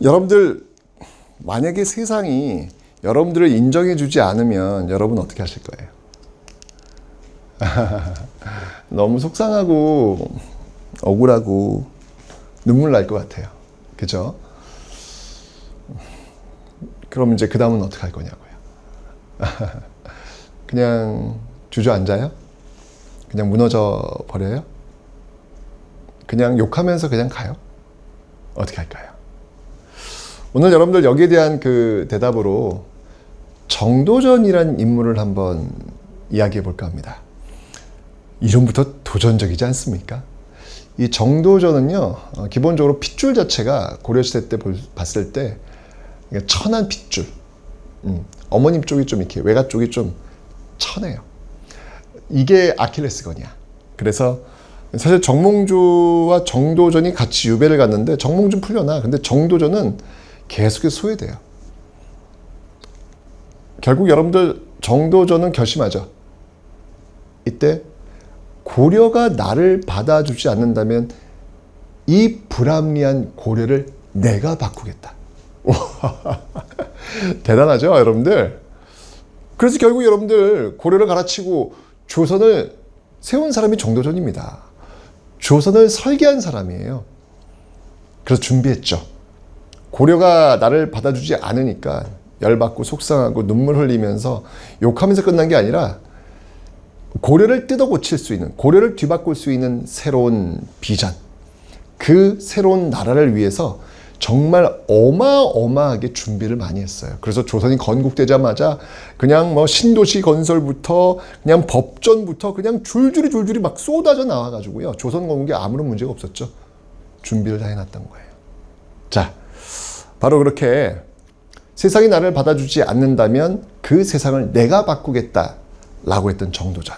여러분들 만약에 세상이 여러분들을 인정해 주지 않으면 여러분 어떻게 하실 거예요? 너무 속상하고 억울하고 눈물 날 것 같아요. 그죠? 그럼 이제 그 다음은 어떻게 할 거냐고요. 그냥 주저앉아요? 그냥 무너져 버려요? 그냥 욕하면서 그냥 가요? 어떻게 할까요? 오늘 여러분들 여기에 대한 그 대답으로 정도전이란 인물을 한번 이야기해 볼까 합니다. 이름부터 도전적이지 않습니까? 이 정도전은요, 기본적으로 핏줄 자체가 고려시대 때 봤을 때 천한 핏줄. 어머님 쪽이 좀 이렇게 외가 쪽이 좀 천해요. 이게 아킬레스건이야. 그래서 사실 정몽주와 정도전이 같이 유배를 갔는데 정몽주는 풀려나. 근데 정도전은 계속해서 소외돼요. 결국 여러분들 정도전은 결심하죠. 이때 고려가 나를 받아주지 않는다면 이 불합리한 고려를 내가 바꾸겠다. 대단하죠, 여러분들? 그래서 결국 여러분들 고려를 갈아치고 조선을 세운 사람이 정도전입니다. 조선을 설계한 사람이에요. 그래서 준비했죠. 고려가 나를 받아주지 않으니까 열받고 속상하고 눈물 흘리면서 욕하면서 끝난 게 아니라 고려를 뜯어 고칠 수 있는, 고려를 뒤바꿀 수 있는 새로운 비전, 그 새로운 나라를 위해서 정말 어마어마하게 준비를 많이 했어요. 그래서 조선이 건국되자마자 그냥 뭐 신도시 건설부터 그냥 법전부터 그냥 줄줄이 막 쏟아져 나와가지고요. 조선 건국에 아무런 문제가 없었죠. 준비를 다 해놨던 거예요. 자, 바로 그렇게 세상이 나를 받아주지 않는다면 그 세상을 내가 바꾸겠다라고 했던 정도전.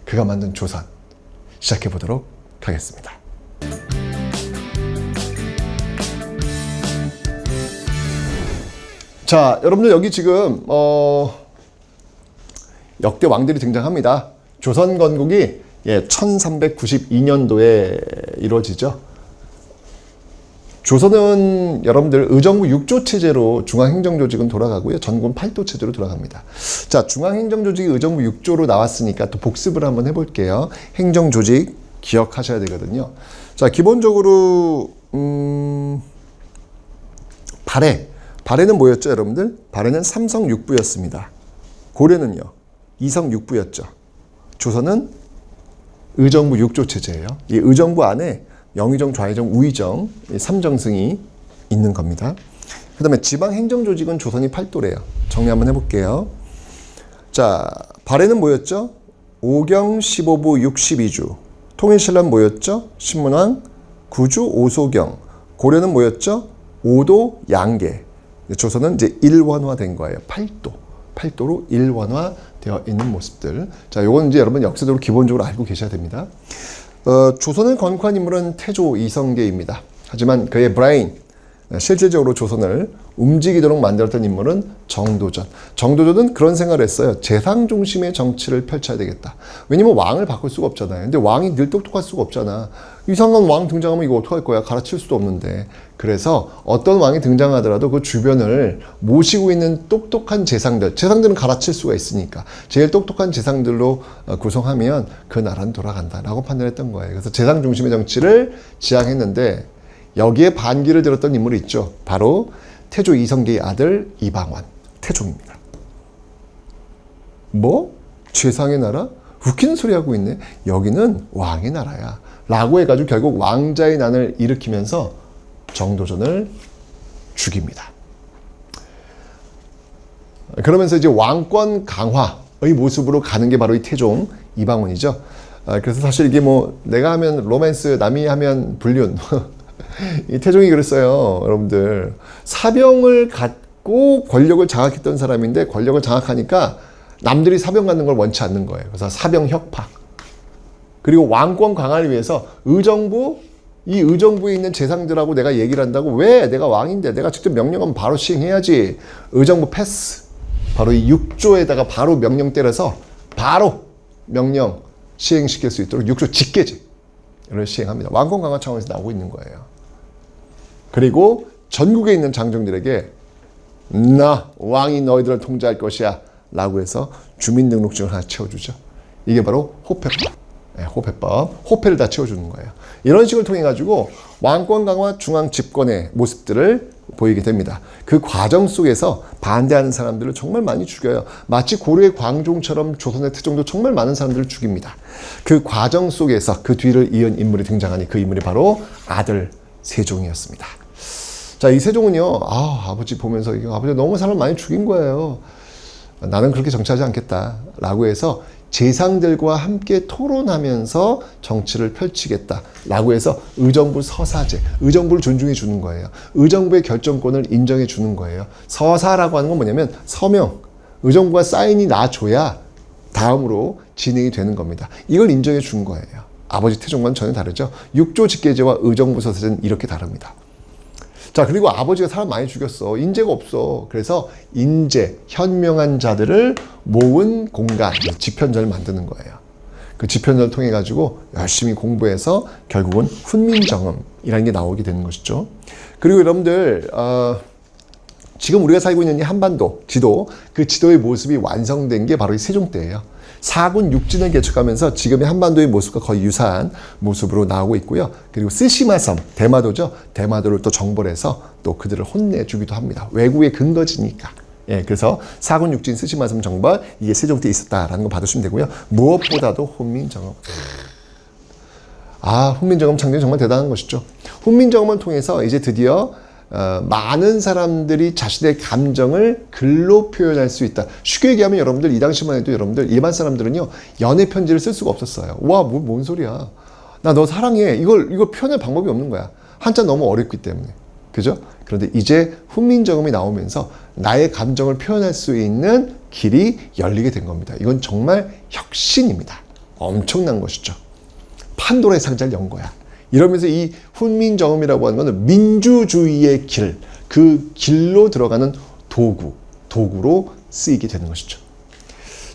그가 만든 조선. 시작해 보도록 하겠습니다. 자, 여러분들 여기 지금 역대 왕들이 등장합니다. 조선 건국이 1392년도에 이루어지죠. 조선은 여러분들 의정부 6조 체제로 중앙행정조직은 돌아가고요. 전군 8도 체제로 돌아갑니다. 자, 중앙행정조직이 의정부 6조로 나왔으니까 또 복습을 한번 해볼게요. 행정조직 기억하셔야 되거든요. 자, 기본적으로 발해는 뭐였죠, 여러분들? 발해는 삼성육부였습니다. 고려는요, 이성육부였죠. 조선은 의정부 6조 체제예요. 이 의정부 안에 영의정, 좌의정, 우의정, 3정승이 있는 겁니다. 그 다음에 지방행정조직은 조선이 8도래요. 정리 한번 해볼게요. 자, 발해는 뭐였죠? 5경 15부 62주. 통일신라는 뭐였죠? 신문왕 9주 5소경. 고려는 뭐였죠? 5도 양계. 조선은 이제 일원화된 거예요. 8도로 일원화되어 있는 모습들. 자, 요건 이제 여러분 역사적으로 기본적으로 알고 계셔야 됩니다. 조선을 건국한 인물은 태조 이성계입니다. 하지만 그의 브레인, 실질적으로 조선을 움직이도록 만들었던 인물은 정도전. 정도전은 그런 생각을 했어요. 재상 중심의 정치를 펼쳐야 되겠다. 왜냐면 왕을 바꿀 수가 없잖아요. 근데 왕이 늘 똑똑할 수가 없잖아. 이상한 왕 등장하면 이거 어떡할 거야? 가르칠 수도 없는데. 그래서 어떤 왕이 등장하더라도 그 주변을 모시고 있는 똑똑한 재상들은 가르칠 수가 있으니까 제일 똑똑한 재상들로 구성하면 그 나라는 돌아간다라고 판단했던 거예요. 그래서 재상 중심의 정치를 지향했는데 여기에 반기를 들었던 인물이 있죠. 바로 태조 이성계의 아들 이방원, 태종입니다. 뭐? 재상의 나라? 웃기는 소리 하고 있네. 여기는 왕의 나라야. 라고 해가지고 결국 왕자의 난을 일으키면서 정도전을 죽입니다. 그러면서 이제 왕권 강화의 모습으로 가는 게 바로 이 태종 이방원이죠. 그래서 사실 이게 뭐 내가 하면 로맨스, 남이 하면 불륜. 이 태종이 그랬어요. 여러분들 사병을 갖고 권력을 장악했던 사람인데 권력을 장악하니까 남들이 사병 갖는 걸 원치 않는 거예요. 그래서 사병 혁파. 그리고 왕권 강화를 위해서 이 의정부에 있는 재상들하고 내가 얘기를 한다고. 왜? 내가 왕인데 내가 직접 명령하면 바로 시행해야지. 의정부 패스. 바로 이 6조에다가 바로 명령 때려서 바로 명령 시행시킬 수 있도록 6조 직계제를 시행합니다. 왕권 강화 차원에서 나오고 있는 거예요. 그리고 전국에 있는 장정들에게 나 왕이 너희들을 통제할 것이야 라고 해서 주민등록증을 하나 채워주죠. 이게 바로 호패법. 네, 호패법. 호패를 다 채워주는 거예요. 이런 식을 통해 가지고 왕권 강화 중앙 집권의 모습들을 보이게 됩니다. 그 과정 속에서 반대하는 사람들을 정말 많이 죽여요. 마치 고려의 광종처럼 조선의 태종도 정말 많은 사람들을 죽입니다. 그 과정 속에서 그 뒤를 이은 인물이 등장하니 그 인물이 바로 아들 세종이었습니다. 자, 이 세종은요, 아버지 보면서 아버지 너무 사람 많이 죽인 거예요. 나는 그렇게 정치하지 않겠다 라고 해서 재상들과 함께 토론하면서 정치를 펼치겠다라고 해서 의정부 서사제, 의정부를 존중해 주는 거예요. 의정부의 결정권을 인정해 주는 거예요. 서사라고 하는 건 뭐냐면 서명, 의정부가 사인이 나줘야 다음으로 진행이 되는 겁니다. 이걸 인정해 준 거예요. 아버지 태종과는 전혀 다르죠. 육조 직계제와 의정부 서사제는 이렇게 다릅니다. 자, 그리고 아버지가 사람 많이 죽였어. 인재가 없어. 그래서 인재, 현명한 자들을 모은 공간, 집현전을 만드는 거예요. 그 집현전을 통해 가지고 열심히 공부해서 결국은 훈민정음이라는 게 나오게 되는 것이죠. 그리고 여러분들 지금 우리가 살고 있는 이 한반도 지도, 그 지도의 모습이 완성된 게 바로 이 세종 때예요. 사군 육진을 개척하면서 지금의 한반도의 모습과 거의 유사한 모습으로 나오고 있고요. 그리고 쓰시마섬, 대마도죠. 대마도를 또 정벌해서 또 그들을 혼내주기도 합니다. 외국의 근거지니까. 예, 그래서 사군 육진 쓰시마섬 정벌, 이게 세종 때 있었다라는 거 받으시면 되고요. 무엇보다도 훈민정음. 훈민정음 창조는 정말 대단한 것이죠. 훈민정음을 통해서 이제 드디어 많은 사람들이 자신의 감정을 글로 표현할 수 있다. 쉽게 얘기하면 여러분들 이 당시만 해도 여러분들 일반 사람들은요 연애 편지를 쓸 수가 없었어요. 와, 뭔 소리야? 나 너 사랑해. 이걸 표현할 방법이 없는 거야. 한자 너무 어렵기 때문에. 그죠? 그런데 이제 훈민정음이 나오면서 나의 감정을 표현할 수 있는 길이 열리게 된 겁니다. 이건 정말 혁신입니다. 엄청난 것이죠. 판도라의 상자를 연 거야. 이러면서 이 훈민정음이라고 하는 것은 민주주의의 길, 그 길로 들어가는 도구로 쓰이게 되는 것이죠.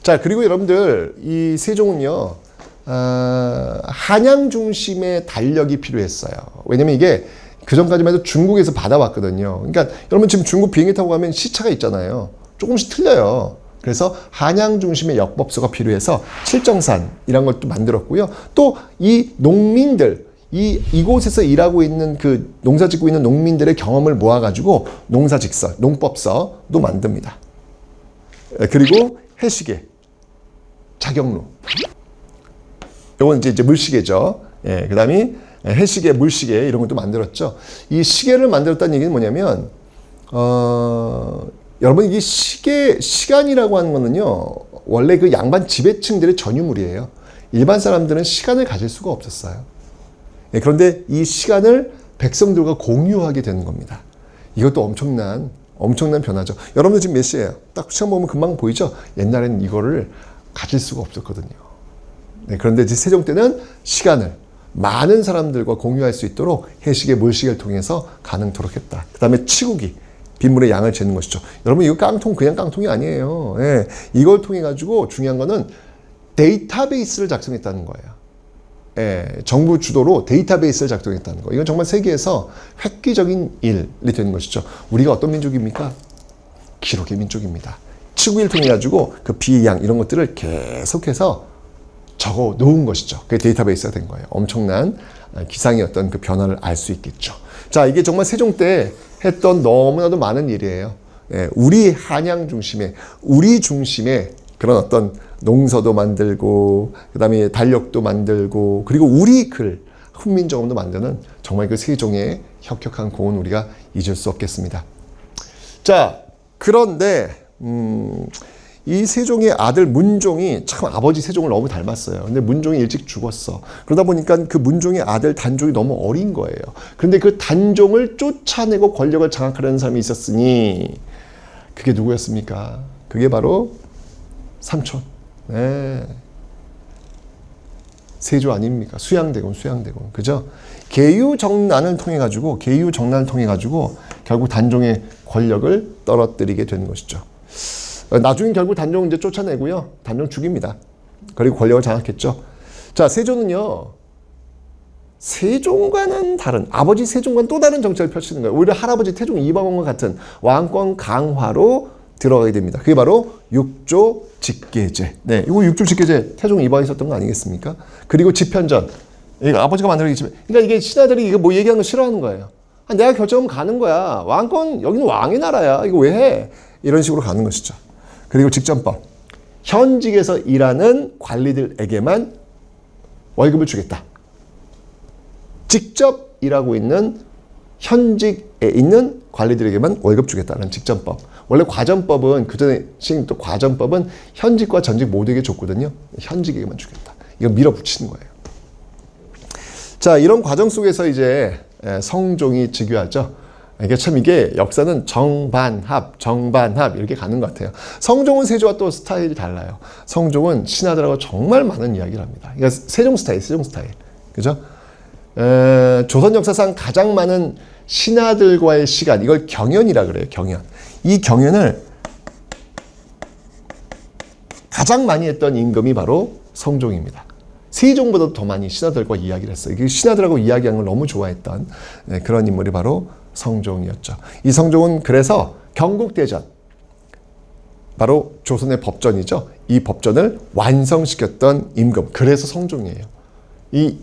자, 그리고 여러분들 이 세종은요 한양 중심의 달력이 필요했어요. 왜냐면 이게 그 전까지만 해도 중국에서 받아왔거든요. 그러니까 여러분 지금 중국 비행기 타고 가면 시차가 있잖아요. 조금씩 틀려요. 그래서 한양 중심의 역법서가 필요해서 칠정산이라는 걸 또 만들었고요. 또 이 농민들, 이곳에서 일하고 있는 그 농사 짓고 있는 농민들의 경험을 모아가지고 농사직서, 농법서도 만듭니다. 그리고 해시계, 자경루. 이건 이제 물시계죠. 예, 그 다음에 해시계, 물시계 이런 것도 만들었죠. 이 시계를 만들었다는 얘기는 뭐냐면, 여러분, 이 시간이라고 하는 거는요, 원래 그 양반 지배층들의 전유물이에요. 일반 사람들은 시간을 가질 수가 없었어요. 예, 그런데 이 시간을 백성들과 공유하게 되는 겁니다. 이것도 엄청난 변화죠. 여러분들 지금 몇 시예요? 딱 시간 보면 금방 보이죠? 옛날에는 이거를 가질 수가 없었거든요. 네, 그런데 이제 세종 때는 시간을 많은 사람들과 공유할 수 있도록 해시계, 물시계를 통해서 가능토록 했다. 그 다음에 치국이, 빗물의 양을 재는 것이죠. 여러분 이거 그냥 깡통이 아니에요. 예, 이걸 통해 가지고 중요한 거는 데이터베이스를 작성했다는 거예요. 예, 정부 주도로 데이터베이스를 작성했다는 거. 이건 정말 세계에서 획기적인 일이 되는 것이죠. 우리가 어떤 민족입니까? 기록의 민족입니다. 치국을 통해 가지고 그 비양 이런 것들을 계속해서 적어 놓은 것이죠. 그게 데이터베이스가 된 거예요. 엄청난 기상의 어떤 그 변화를 알 수 있겠죠. 자, 이게 정말 세종 때 했던 너무나도 많은 일이에요. 예, 우리 한양 중심의, 우리 중심의 그런 어떤 농서도 만들고, 그 다음에 달력도 만들고, 그리고 우리 글, 훈민정음도 만드는 정말 그 세종의 혁혁한 공은 우리가 잊을 수 없겠습니다. 자, 그런데 이 세종의 아들 문종이 참 아버지 세종을 너무 닮았어요. 근데 문종이 일찍 죽었어. 그러다 보니까 그 문종의 아들 단종이 너무 어린 거예요. 그런데 그 단종을 쫓아내고 권력을 장악하려는 사람이 있었으니 그게 누구였습니까? 그게 바로 삼촌. 네. 세조 아닙니까? 수양대군. 그죠? 계유정난을 통해 가지고 결국 단종의 권력을 떨어뜨리게 되는 것이죠. 나중에 결국 단종 이제 쫓아내고요. 단종 죽입니다. 그리고 권력을 장악했죠. 자, 세조는요, 세종과는 다른, 아버지 세종과는 또 다른 정책을 펼치는 거예요. 오히려 할아버지 태종 이방원과 같은 왕권 강화로 들어가게 됩니다. 그게 바로 육조 직계제. 네, 이거 육조 직계제 태종 이방이 썼던 거 아니겠습니까? 그리고 집현전. 이거 아버지가 만들기 집. 그러니까 이게 신하들이 이거 뭐 얘기하는 거 싫어하는 거예요. 아, 내가 결정하면 가는 거야. 왕권 여기는 왕의 나라야. 이거 왜 해? 이런 식으로 가는 것이죠. 그리고 직전법. 현직에서 일하는 관리들에게만 월급을 주겠다. 직접 일하고 있는 현직에 있는 관리들에게만 월급 주겠다는 직전법. 원래 과전법은 그전에 또 과전법은 현직과 전직 모두에게 줬거든요. 현직에게만 주겠다. 이거 밀어붙이는 거예요. 자, 이런 과정 속에서 이제 성종이 즉위하죠. 이게 역사는 정반합 이렇게 가는 것 같아요. 성종은 세조와 또 스타일이 달라요. 성종은 신하들하고 정말 많은 이야기를 합니다. 그러니까 세종 스타일. 그죠? 조선 역사상 가장 많은 신하들과의 시간, 이걸 경연이라 그래요. 경연. 이 경연을 가장 많이 했던 임금이 바로 성종입니다. 세종보다도 더 많이 신하들과 이야기를 했어요. 신하들하고 이야기하는 걸 너무 좋아했던 그런 인물이 바로 성종이었죠. 이 성종은 그래서 경국대전, 바로 조선의 법전이죠. 이 법전을 완성시켰던 임금. 그래서 성종이에요. 이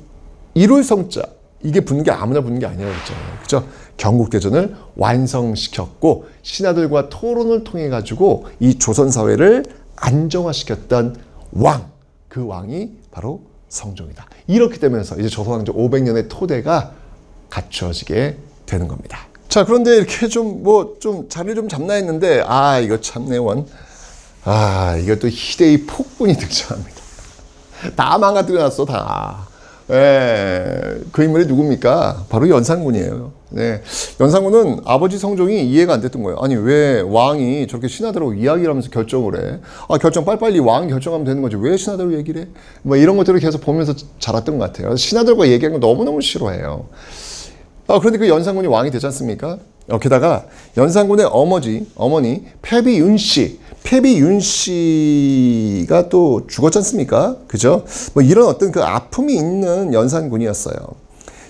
이룰성자, 이게 붙는 게 아무나 붙는 게 아니라고 했잖아요. 그죠? 경국대전을 완성시켰고 신하들과 토론을 통해 가지고 이 조선 사회를 안정화시켰던 왕, 그 왕이 바로 성종이다. 이렇게 되면서 이제 조선왕조 500년의 토대가 갖추어지게 되는 겁니다. 자, 그런데 이렇게 좀 자리를 좀 잡나 했는데, 이거 참 내원. 이것도 희대의 폭군이 등장합니다. 다 망가뜨려 놨어, 다. 그 인물이 누굽니까? 바로 연산군이에요. 네. 연산군은 아버지 성종이 이해가 안 됐던 거예요. 아니, 왜 왕이 저렇게 신하들하고 이야기를 하면서 결정을 해? 결정 빨리빨리 왕이 결정하면 되는 거지. 왜 신하들하고 얘기를 해? 뭐 이런 것들을 계속 보면서 자랐던 것 같아요. 신하들과 얘기하는 거 너무너무 싫어해요. 그런데 그 연산군이 왕이 되지 않습니까? 게다가 연산군의 어머니 패비윤 씨가 또 죽었지 않습니까? 그죠? 뭐 이런 어떤 그 아픔이 있는 연산군이었어요.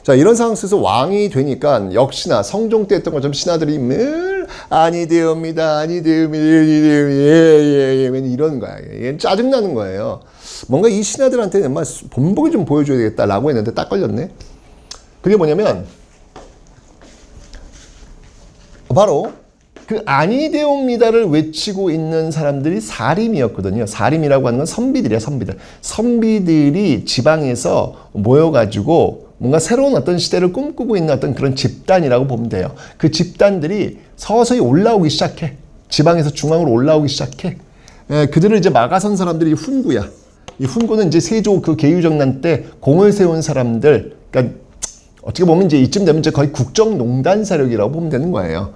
자, 이런 상황 속에서 왕이 되니까 역시나 성종 때 했던 것처럼 신하들이 늘 아니되옵니다. 이런 거야. 얘는 짜증나는 거예요. 뭔가 이 신하들한테 정말 본보기 좀 보여줘야 되겠다라고 했는데 딱 걸렸네. 그게 뭐냐면 바로 그 아니되옵니다를 외치고 있는 사람들이 사림이었거든요. 사림이라고 하는 건 선비들이야, 선비들. 선비들이 지방에서 모여가지고 뭔가 새로운 어떤 시대를 꿈꾸고 있는 어떤 그런 집단이라고 보면 돼요. 그 집단들이 서서히 올라오기 시작해. 지방에서 중앙으로 올라오기 시작해. 그들을 이제 막아선 사람들이 훈구야. 이 훈구는 이제 세조 그 계유정난 때 공을 세운 사람들, 그러니까 어떻게 보면 이제 이쯤 되면 이제 거의 국정농단 세력이라고 보면 되는 거예요.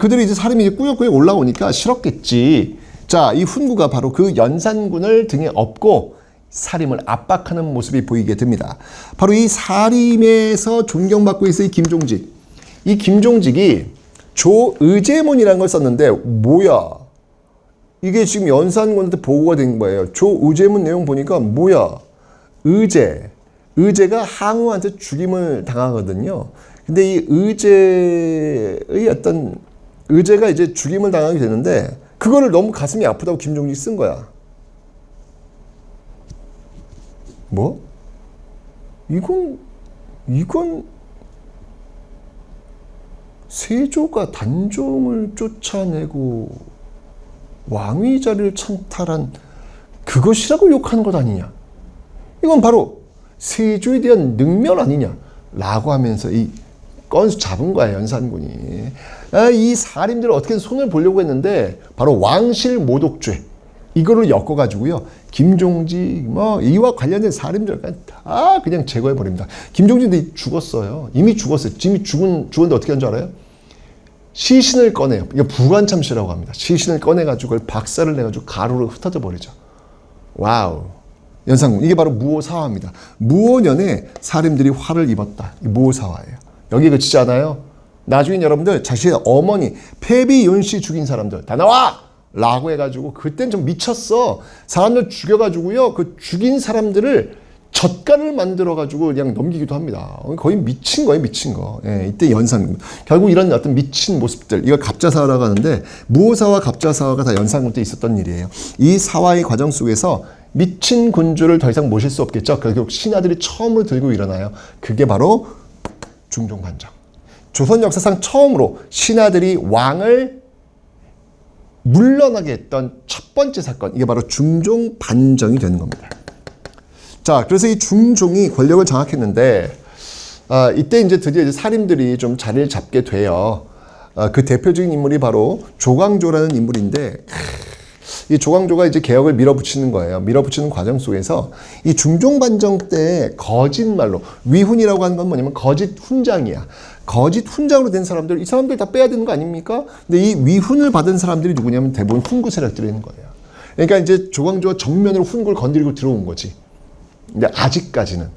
그들이 이제 사람이 이제 꾸역꾸역 올라오니까 싫었겠지. 자, 이 훈구가 바로 그 연산군을 등에 업고 사림을 압박하는 모습이 보이게 됩니다. 바로 이 사림에서 존경받고 있어요, 이 김종직. 이 김종직이 조의제문이라는 걸 썼는데 뭐야? 이게 지금 연산군한테 보고가 된 거예요. 조의제문 내용 보니까 뭐야? 의제가 항우한테 죽임을 당하거든요. 근데 이 의제가 이제 죽임을 당하게 되는데 그거를 너무 가슴이 아프다고 김종직이 쓴 거야. 뭐? 이건 세조가 단종을 쫓아내고 왕위 자리를 찬탈한 그것이라고 욕하는 것 아니냐? 이건 바로 세조에 대한 능멸 아니냐? 라고 하면서 이 건수 잡은 거야, 연산군이. 이 사림들을 어떻게든 손을 보려고 했는데 바로 왕실 모독죄 이거를 엮어가지고요. 김종직 이와 관련된 사림들 다 그냥 제거해버립니다. 김종직도 죽었어요. 이미 죽었어요. 이미 죽었는데 어떻게 한 줄 알아요? 시신을 꺼내요. 이게 부관참시라고 합니다. 시신을 꺼내가지고 그걸 박살을 내가지고 가루로 흩어져 버리죠. 와우. 연산군. 이게 바로 무오사화입니다. 무오년에 사림들이 화를 입었다. 이 무오사화예요. 여기 그치지 않아요? 나중에 여러분들 자신의 어머니 패비윤 씨 죽인 사람들 다 나와! 라고 해가지고 그땐 좀 미쳤어. 사람들 죽여가지고요. 그 죽인 사람들을 젓갈을 만들어가지고 그냥 넘기기도 합니다. 거의 미친 거예요, 미친 거. 예, 이때 연산군. 결국 이런 어떤 미친 모습들, 이걸 갑자사화라고 하는데, 무오사와 갑자사화가 다 연산군 때 있었던 일이에요. 이 사화의 과정 속에서 미친 군주를 더 이상 모실 수 없겠죠. 결국 신하들이 처음으로 들고 일어나요. 그게 바로 중종반정. 조선 역사상 처음으로 신하들이 왕을 물러나게 했던 첫 번째 사건, 이게 바로 중종반정이 되는 겁니다. 자, 그래서 이 중종이 권력을 장악했는데, 이때 이제 드디어 이제 살인들이 좀 자리를 잡게 돼요. 그 대표적인 인물이 바로 조광조라는 인물인데, 이 조광조가 이제 개혁을 밀어붙이는 거예요. 밀어붙이는 과정 속에서 이 중종반정 때 거짓말로, 위훈이라고 하는 건 뭐냐면 거짓 훈장이야. 거짓 훈장으로 된 사람들, 이 사람들 다 빼야 되는 거 아닙니까? 근데 이 위훈을 받은 사람들이 누구냐면 대부분 훈구 세력들이 있는 거예요. 그러니까 이제 조광조가 정면으로 훈구를 건드리고 들어온 거지. 근데 아직까지는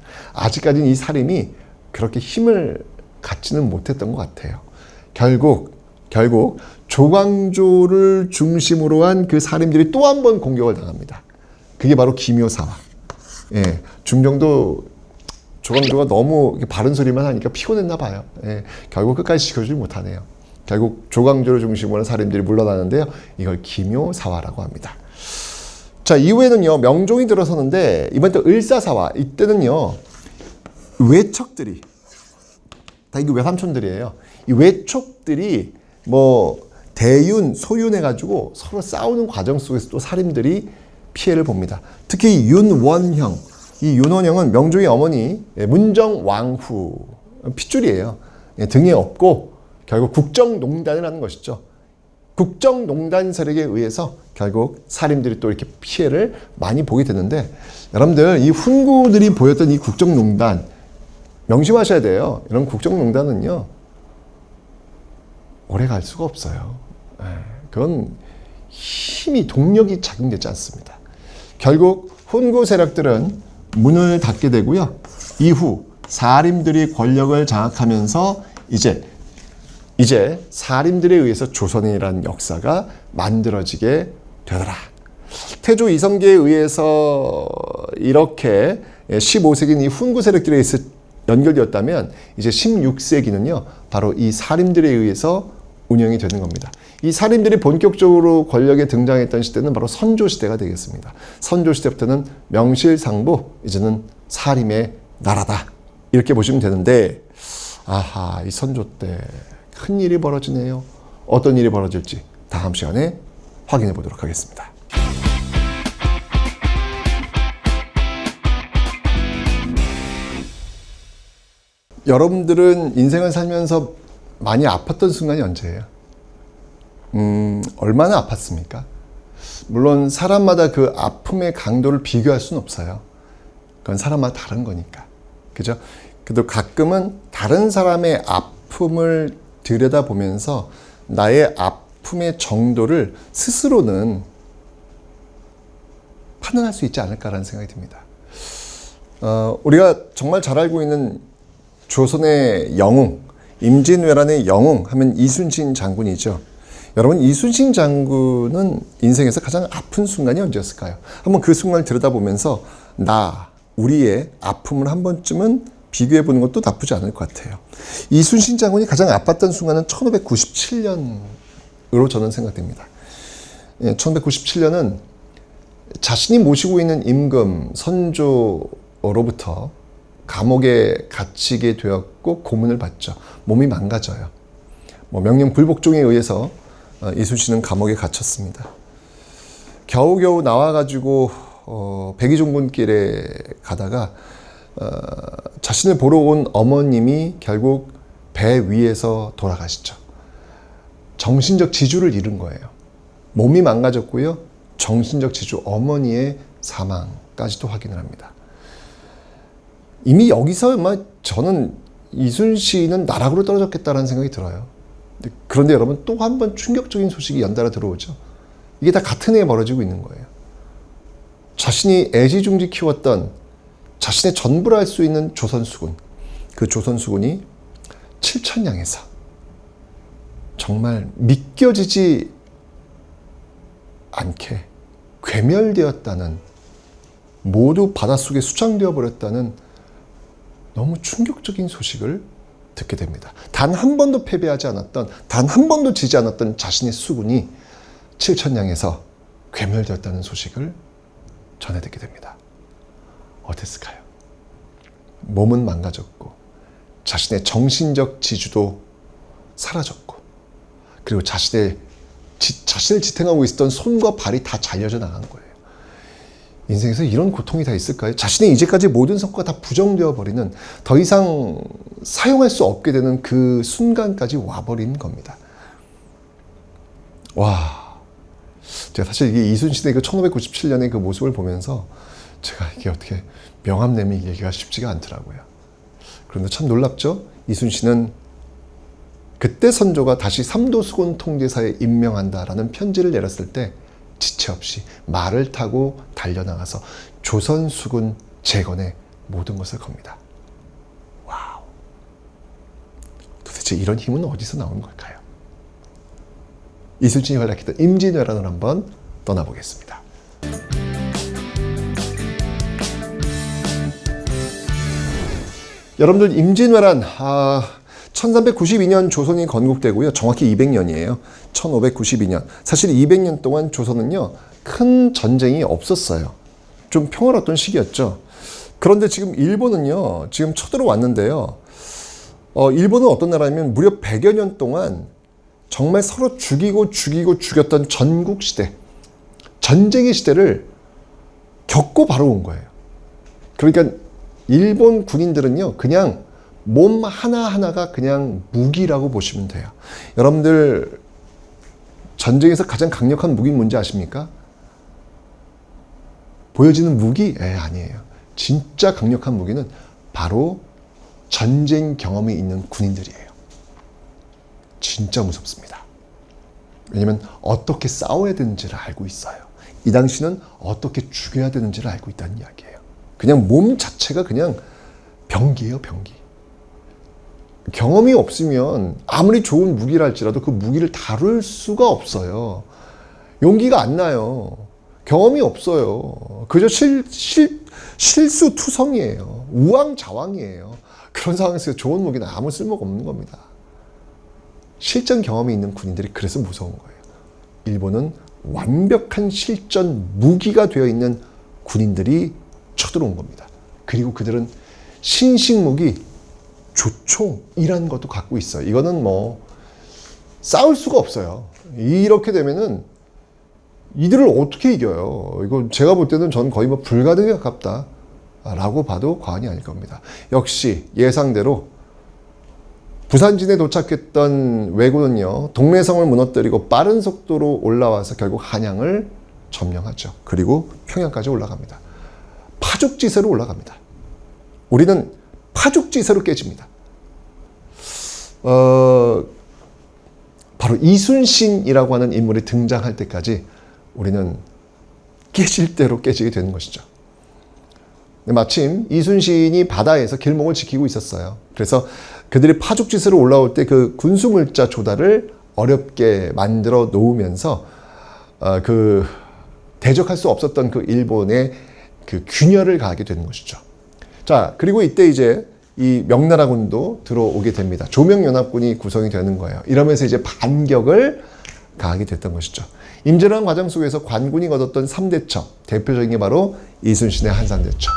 이 살인이 그렇게 힘을 갖지는 못했던 것 같아요. 결국 조광조를 중심으로 한 그 살인들이 또 한 번 공격을 당합니다. 그게 바로 기묘사화. 예, 중종도 조광조가 너무 바른 소리만 하니까 피곤했나 봐요. 예, 결국 끝까지 지켜주지 못하네요. 결국 조광조를 중심으로 한 살인들이 물러나는데요. 이걸 기묘사화라고 합니다. 자, 이후에는요, 명종이 들어서는데, 이번 또 을사사화, 이때는요, 외척들이, 다 이거 외삼촌들이에요. 이 외척들이 대윤, 소윤해가지고 서로 싸우는 과정 속에서 또 살인들이 피해를 봅니다. 특히 윤원형, 이 윤원형은 명종의 어머니, 문정왕후, 핏줄이에요. 등에 업고, 결국 국정농단을 하는 것이죠. 국정농단 세력에 의해서 결국 살인들이 또 이렇게 피해를 많이 보게 되는데, 여러분들 이 훈구들이 보였던 이 국정농단 명심하셔야 돼요. 이런 국정농단은요 오래 갈 수가 없어요. 그건 힘이 동력이 작용되지 않습니다. 결국 훈구 세력들은 문을 닫게 되고요. 이후 사림들이 권력을 장악하면서 이제 사림들에 의해서 조선이라는 역사가 만들어지게 되더라. 태조 이성계에 의해서 이렇게 15세기는 이 훈구 세력들에 의해서 연결되었다면, 이제 16세기는요 바로 이 사림들에 의해서 운영이 되는 겁니다. 이 사림들이 본격적으로 권력에 등장했던 시대는 바로 선조시대가 되겠습니다. 선조시대부터는 명실상부, 이제는 사림의 나라다, 이렇게 보시면 되는데, 아하, 이 선조 때 큰 일이 벌어지네요. 어떤 일이 벌어질지 다음 시간에 확인해 보도록 하겠습니다. 여러분들은 인생을 살면서 많이 아팠던 순간이 언제예요? 얼마나 아팠습니까? 물론 사람마다 그 아픔의 강도를 비교할 수는 없어요. 그건 사람마다 다른 거니까. 그죠? 그래도 가끔은 다른 사람의 아픔을 들여다보면서 나의 아픔의 정도를 스스로는 판단할 수 있지 않을까라는 생각이 듭니다. 우리가 정말 잘 알고 있는 조선의 영웅, 임진왜란의 영웅 하면 이순신 장군이죠. 여러분, 이순신 장군은 인생에서 가장 아픈 순간이 언제였을까요? 한번 그 순간을 들여다보면서 우리의 아픔을 한 번쯤은 비교해보는 것도 나쁘지 않을 것 같아요. 이순신 장군이 가장 아팠던 순간은 1597년으로 저는 생각됩니다. 1597년은 자신이 모시고 있는 임금, 선조로부터 감옥에 갇히게 되었고 고문을 받죠. 몸이 망가져요. 명령 불복종에 의해서 이순신은 감옥에 갇혔습니다. 겨우겨우 나와가지고 백의종군길에 가다가 자신을 보러 온 어머님이 결국 배 위에서 돌아가시죠. 정신적 지주를 잃은 거예요. 몸이 망가졌고요. 정신적 지주, 어머니의 사망까지도 확인을 합니다. 이미 여기서 저는 이순신은 나락으로 떨어졌겠다라는 생각이 들어요. 그런데 여러분, 또 한 번 충격적인 소식이 연달아 들어오죠. 이게 다 같은 해에 벌어지고 있는 거예요. 자신이 애지중지 키웠던, 자신의 전부를 할 수 있는 조선수군, 그 조선수군이 칠천량에서 정말 믿겨지지 않게 괴멸되었다는 모두 바닷속에 수장되어 버렸다는 너무 충격적인 소식을 듣게 됩니다. 단 한 번도 패배하지 않았던, 단 한 번도 지지 않았던 자신의 수군이 7,000냥에서 괴멸되었다는 소식을 전해 듣게 됩니다. 어땠을까요? 몸은 망가졌고 자신의 정신적 지주도 사라졌고, 그리고 자신을 지탱하고 있었던 손과 발이 다 잘려져 나간 거예요. 인생에서 이런 고통이 다 있을까요? 자신의 이제까지 모든 성과가 다 부정되어 버리는, 더 이상 사용할 수 없게 되는 그 순간까지 와버린 겁니다. 와, 제가 사실 이게 이순신의 그 1597년의 그 모습을 보면서 제가 이게 어떻게 명함 내밀기가 쉽지가 않더라고요. 그런데 참 놀랍죠? 이순신은 그때 선조가 다시 삼도수군 통제사에 임명한다라는 편지를 내렸을 때 지체 없이 말을 타고 달려나가서 조선수군 재건에 모든 것을 겁니다. 와우. 도대체 이런 힘은 어디서 나온 걸까요? 이순신이 활약했던 임진왜란을 한번 떠나보겠습니다. 여러분들, 임진왜란 1392년 조선이 건국되고요. 정확히 200년이에요. 1592년. 사실 200년 동안 조선은요, 큰 전쟁이 없었어요. 좀 평화로웠던 시기였죠. 그런데 지금 일본은요, 지금 쳐들어왔는데요. 일본은 어떤 나라냐면 무려 100여 년 동안 정말 서로 죽이고 죽였던 전국시대, 전쟁의 시대를 겪고 바로 온 거예요. 그러니까 일본 군인들은요, 그냥 몸 하나하나가 그냥 무기라고 보시면 돼요. 여러분들, 전쟁에서 가장 강력한 무기는 뭔지 아십니까? 보여지는 무기? 아니에요. 진짜 강력한 무기는 바로 전쟁 경험이 있는 군인들이에요. 진짜 무섭습니다. 왜냐면 어떻게 싸워야 되는지를 알고 있어요. 이 당시는 어떻게 죽여야 되는지를 알고 있다는 이야기예요. 그냥 몸 자체가 그냥 병기예요, 병기. 경험이 없으면 아무리 좋은 무기라 할지라도 그 무기를 다룰 수가 없어요. 용기가 안 나요. 경험이 없어요. 그저 실수투성이에요. 우왕좌왕이에요. 그런 상황에서 좋은 무기는 아무 쓸모가 없는 겁니다. 실전 경험이 있는 군인들이 그래서 무서운 거예요. 일본은 완벽한 실전 무기가 되어 있는 군인들이 쳐들어온 겁니다. 그리고 그들은 신식무기 조총이라는 것도 갖고 있어요. 이거는 뭐 싸울 수가 없어요. 이렇게 되면은 이들을 어떻게 이겨요? 이거 제가 볼 때는 전 거의 뭐 불가능에 가깝다라고 봐도 과언이 아닐 겁니다. 역시 예상대로 부산진에 도착했던 왜군은요, 동래성을 무너뜨리고 빠른 속도로 올라와서 결국 한양을 점령하죠. 그리고 평양까지 올라갑니다. 파죽지세로 올라갑니다. 우리는 파죽지세로 깨집니다. 바로 이순신이라고 하는 인물이 등장할 때까지 우리는 깨질 대로 깨지게 되는 것이죠. 마침 이순신이 바다에서 길목을 지키고 있었어요. 그래서 그들이 파죽지세로 올라올 때 그 군수물자 조달을 어렵게 만들어 놓으면서 대적할 수 없었던 그 일본의 그 균열을 가하게 되는 것이죠. 자, 그리고 이때 이제 이 명나라군도 들어오게 됩니다. 조명연합군이 구성이 되는 거예요. 이러면서 이제 반격을 가하게 됐던 것이죠. 임진왜란 과정 속에서 관군이 거뒀던 3대첩, 대표적인 게 바로 이순신의 한산대첩,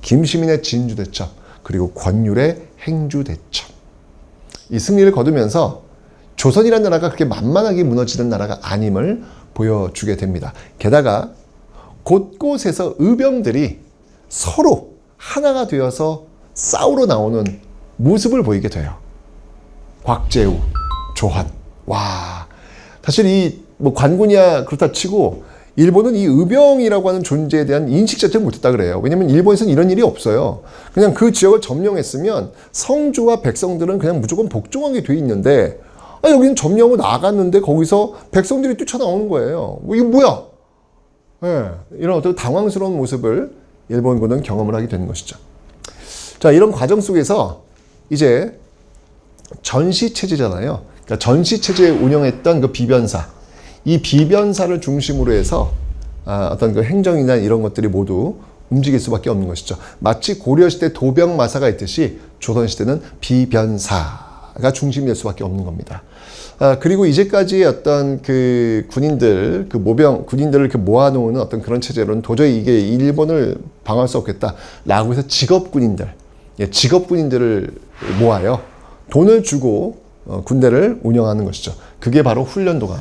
김시민의 진주대첩, 그리고 권율의 행주대첩. 이 승리를 거두면서 조선이라는 나라가 그렇게 만만하게 무너지는 나라가 아님을 보여주게 됩니다. 게다가 곳곳에서 의병들이 서로 하나가 되어서 싸우러 나오는 모습을 보이게 돼요. 곽재우, 조한. 와, 사실 이 뭐 관군이야 그렇다 치고 일본은 이 의병이라고 하는 존재에 대한 인식 자체를 못했다 그래요. 왜냐면 일본에서는 이런 일이 없어요. 그냥 그 지역을 점령했으면 성주와 백성들은 그냥 무조건 복종하게 돼 있는데, 여기는 점령을 나갔는데 거기서 백성들이 뛰쳐나오는 거예요. 이거 뭐야? 이런 어떤 당황스러운 모습을 일본군은 경험을 하게 되는 것이죠. 자, 이런 과정 속에서 이제 전시체제잖아요. 그러니까 전시체제에 운영했던 그 비변사, 이 비변사를 중심으로 해서 어떤 그 행정이나 이런 것들이 모두 움직일 수밖에 없는 것이죠. 마치 고려시대 도병마사가 있듯이 조선시대는 비변사가 중심이 될 수밖에 없는 겁니다. 그리고 이제까지 어떤 그 군인들, 그 모병, 군인들을 이렇게 모아놓는 어떤 그런 체제로는 도저히 이게 일본을 방어할 수 없겠다라고 해서 직업군인들을 모아요. 돈을 주고 군대를 운영하는 것이죠. 그게 바로 훈련도감.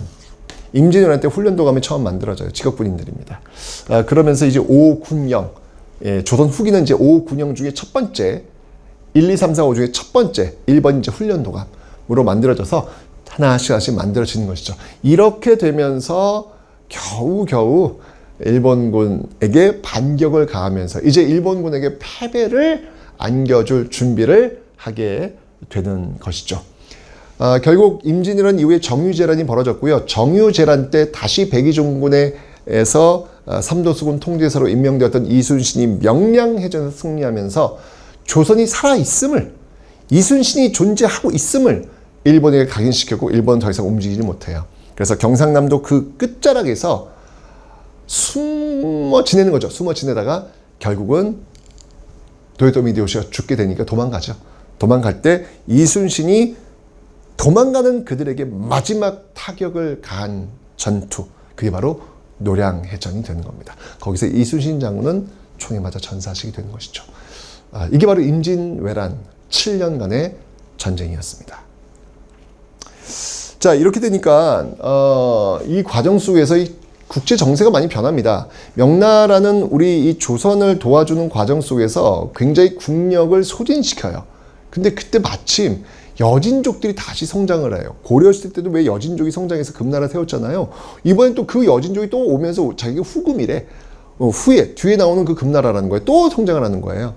임진왜란 때 훈련도감이 처음 만들어져요. 직업군인들입니다. 그러면서 이제 5군영, 조선 후기는 이제 5군영 중에 첫 번째, 1, 2, 3, 4, 5 중에 첫 번째, 1번 이제 훈련도감으로 만들어져서 하나씩 만들어지는 것이죠. 이렇게 되면서 겨우겨우 일본군에게 반격을 가하면서 이제 일본군에게 패배를 안겨줄 준비를 하게 되는 것이죠. 결국 임진왜란 이후에 정유재란이 벌어졌고요. 정유재란 때 다시 백의종군에서 삼도수군 통제사로 임명되었던 이순신이 명량해전에서 승리하면서 조선이 살아있음을, 이순신이 존재하고 있음을 일본에게 각인시켰고 일본은 더 이상 움직이지 못해요. 그래서 경상남도 그 끝자락에서 숨어 지내는 거죠. 숨어 지내다가 결국은 도요토미 히데요시가 죽게 되니까 도망가죠. 도망갈 때 이순신이 도망가는 그들에게 마지막 타격을 가한 전투, 그게 바로 노량해전이 되는 겁니다. 거기서 이순신 장군은 총에 맞아 전사하시게 되는 것이죠. 이게 바로 임진왜란 7년간의 전쟁이었습니다. 자, 이렇게 되니까 이 과정 속에서 이 국제 정세가 많이 변합니다. 명나라는 우리 이 조선을 도와주는 과정 속에서 굉장히 국력을 소진시켜요. 근데 그때 마침 여진족들이 다시 성장을 해요. 고려시대 때도 왜 여진족이 성장해서 금나라 세웠잖아요. 이번엔 또 그 여진족이 또 오면서 자기가 후금이래. 뒤에 나오는 그 금나라라는 거예요. 또 성장을 하는 거예요.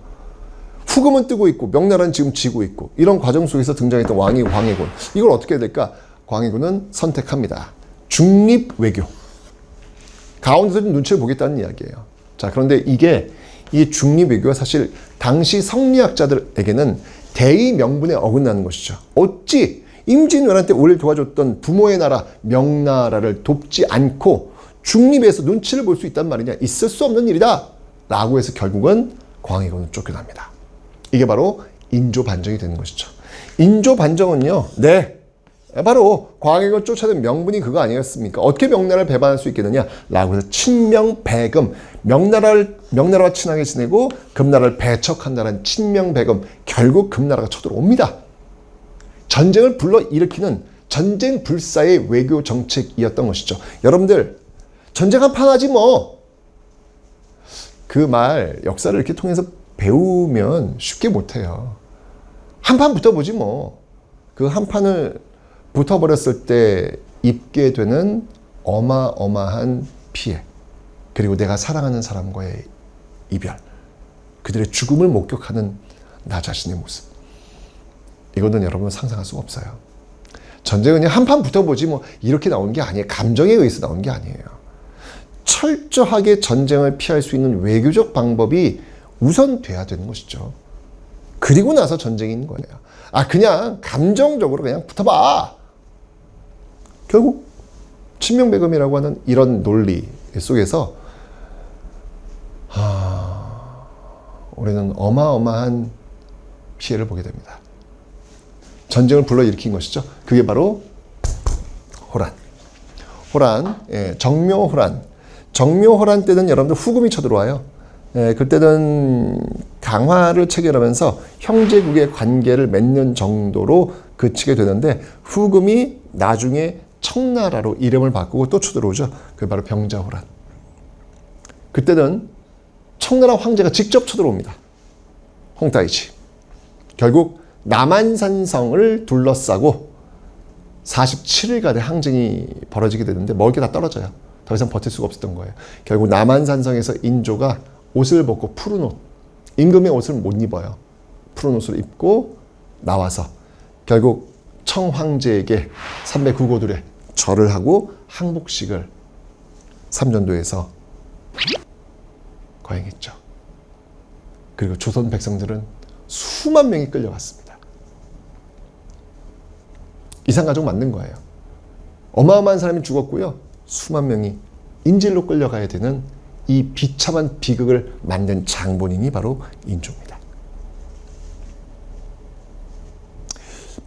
후금은 뜨고 있고 명나라는 지금 지고 있고, 이런 과정 속에서 등장했던 왕이 광해군. 이걸 어떻게 해야 될까? 광해군은 선택합니다. 중립 외교. 가운데서 좀 눈치를 보겠다는 이야기예요. 자, 그런데 이 중립 외교가 사실 당시 성리학자들에게는 대의 명분에 어긋나는 것이죠. 어찌 임진왜란 때 우리를 도와줬던 부모의 나라 명나라를 돕지 않고 중립에서 눈치를 볼 수 있단 말이냐. 있을 수 없는 일이다 라고 해서 결국은 광해군은 쫓겨납니다. 이게 바로 인조반정이 되는 것이죠. 인조반정은요, 바로 광해군을 쫓아낸 명분이 그거 아니었습니까? 어떻게 명나라를 배반할 수 있겠느냐 라고 해서 친명배금, 명나라와 친하게 지내고 금나라를 배척한다는 친명배금, 결국 금나라가 쳐들어옵니다. 전쟁을 불러일으키는 전쟁 불사의 외교 정책이었던 것이죠. 여러분들, 전쟁 한판 하지 뭐. 그 말 역사를 이렇게 통해서 배우면 쉽게 못해요. 한판 붙어보지 뭐. 그 한판을 붙어버렸을 때 입게 되는 어마어마한 피해, 그리고 내가 사랑하는 사람과의 이별, 그들의 죽음을 목격하는 나 자신의 모습, 이거는 여러분 상상할 수가 없어요. 전쟁은 그냥 한판 붙어보지 뭐 이렇게 나오는 게 아니에요. 감정에 의해서 나오는 게 아니에요. 철저하게 전쟁을 피할 수 있는 외교적 방법이 우선돼야 되는 것이죠. 그리고 나서 전쟁이 있는 거예요. 그냥 감정적으로 그냥 붙어봐. 결국 친명배금이라고 하는 이런 논리 속에서 우리는 어마어마한 피해를 보게 됩니다. 전쟁을 불러일으킨 것이죠. 그게 바로 호란, 정묘호란 때는 여러분들 후금이 쳐들어와요. 그때는 강화를 체결하면서 형제국의 관계를 맺는 정도로 그치게 되는데, 후금이 나중에 청나라로 이름을 바꾸고 또 쳐들어오죠. 그게 바로 병자호란. 그때는 청나라 황제가 직접 쳐들어옵니다. 홍따이지. 결국 남한산성을 둘러싸고 47일간의 항쟁이 벌어지게 되는데 먹을 게 다 떨어져요. 더 이상 버틸 수가 없었던 거예요. 결국 남한산성에서 인조가 옷을 벗고 푸른 옷, 임금의 옷을 못 입어요. 푸른 옷을 입고 나와서 결국 청황제에게 309고들의 절을 하고 항복식을 삼전도에서 거행했죠. 그리고 조선 백성들은 수만 명이 끌려갔습니다. 이산가족 만든 거예요. 어마어마한 사람이 죽었고요. 수만 명이 인질로 끌려가야 되는 이 비참한 비극을 만든 장본인이 바로 인조입니다.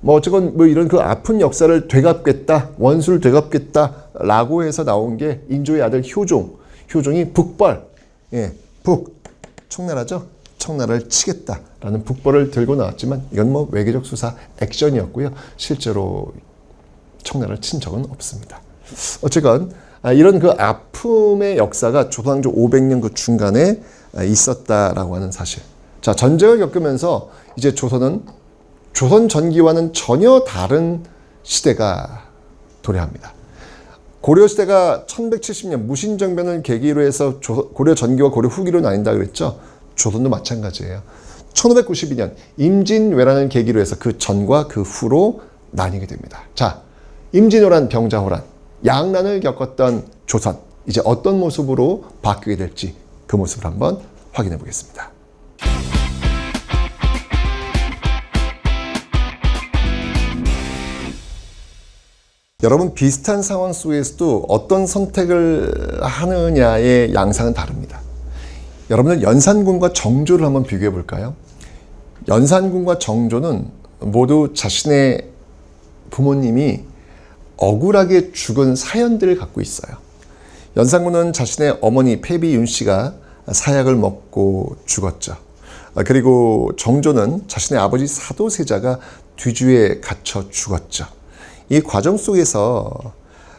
뭐 어쨌건 뭐 이런 그 아픈 역사를 되갚겠다, 원수를 되갚겠다라고 해서 나온 게 인조의 아들 효종. 효종이 북벌, 청나라죠. 청나라를 치겠다라는 북벌을 들고 나왔지만 이건 뭐 외교적 수사 액션이었고요. 실제로 청나라를 친 적은 없습니다. 어쨌건 이런 그 아픔의 역사가 조선왕조 500년 그 중간에 있었다라고 하는 사실. 자, 전쟁을 겪으면서 이제 조선은 조선 전기와는 전혀 다른 시대가 도래합니다. 고려시대가 1170년 무신정변을 계기로 해서 고려 전기와 고려 후기로 나뉜다 그랬죠. 조선도 마찬가지예요. 1592년 임진왜란을 계기로 해서 그 전과 그 후로 나뉘게 됩니다. 자, 임진왜란, 병자호란, 양난을 겪었던 조선, 이제 어떤 모습으로 바뀌게 될지 그 모습을 한번 확인해 보겠습니다. 여러분, 비슷한 상황 속에서도 어떤 선택을 하느냐의 양상은 다릅니다. 여러분들 연산군과 정조를 한번 비교해 볼까요? 연산군과 정조는 모두 자신의 부모님이 억울하게 죽은 사연들을 갖고 있어요. 연산군은 자신의 어머니 패비 윤씨가 사약을 먹고 죽었죠. 그리고 정조는 자신의 아버지 사도세자가 뒤주에 갇혀 죽었죠. 이 과정 속에서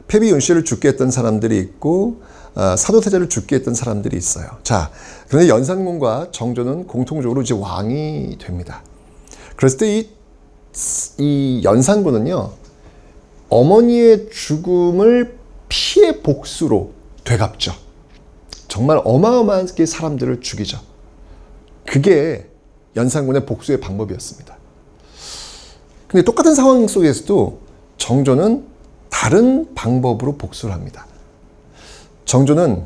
패비 윤씨를 죽게 했던 사람들이 있고 사도세자를 죽게 했던 사람들이 있어요. 자, 그런데 연산군과 정조는 공통적으로 이제 왕이 됩니다. 그랬을 때 이 연산군은요, 어머니의 죽음을 피해 복수로 되갚죠. 정말 어마어마하게 사람들을 죽이죠. 그게 연산군의 복수의 방법이었습니다. 근데 똑같은 상황 속에서도 정조는 다른 방법으로 복수를 합니다. 정조는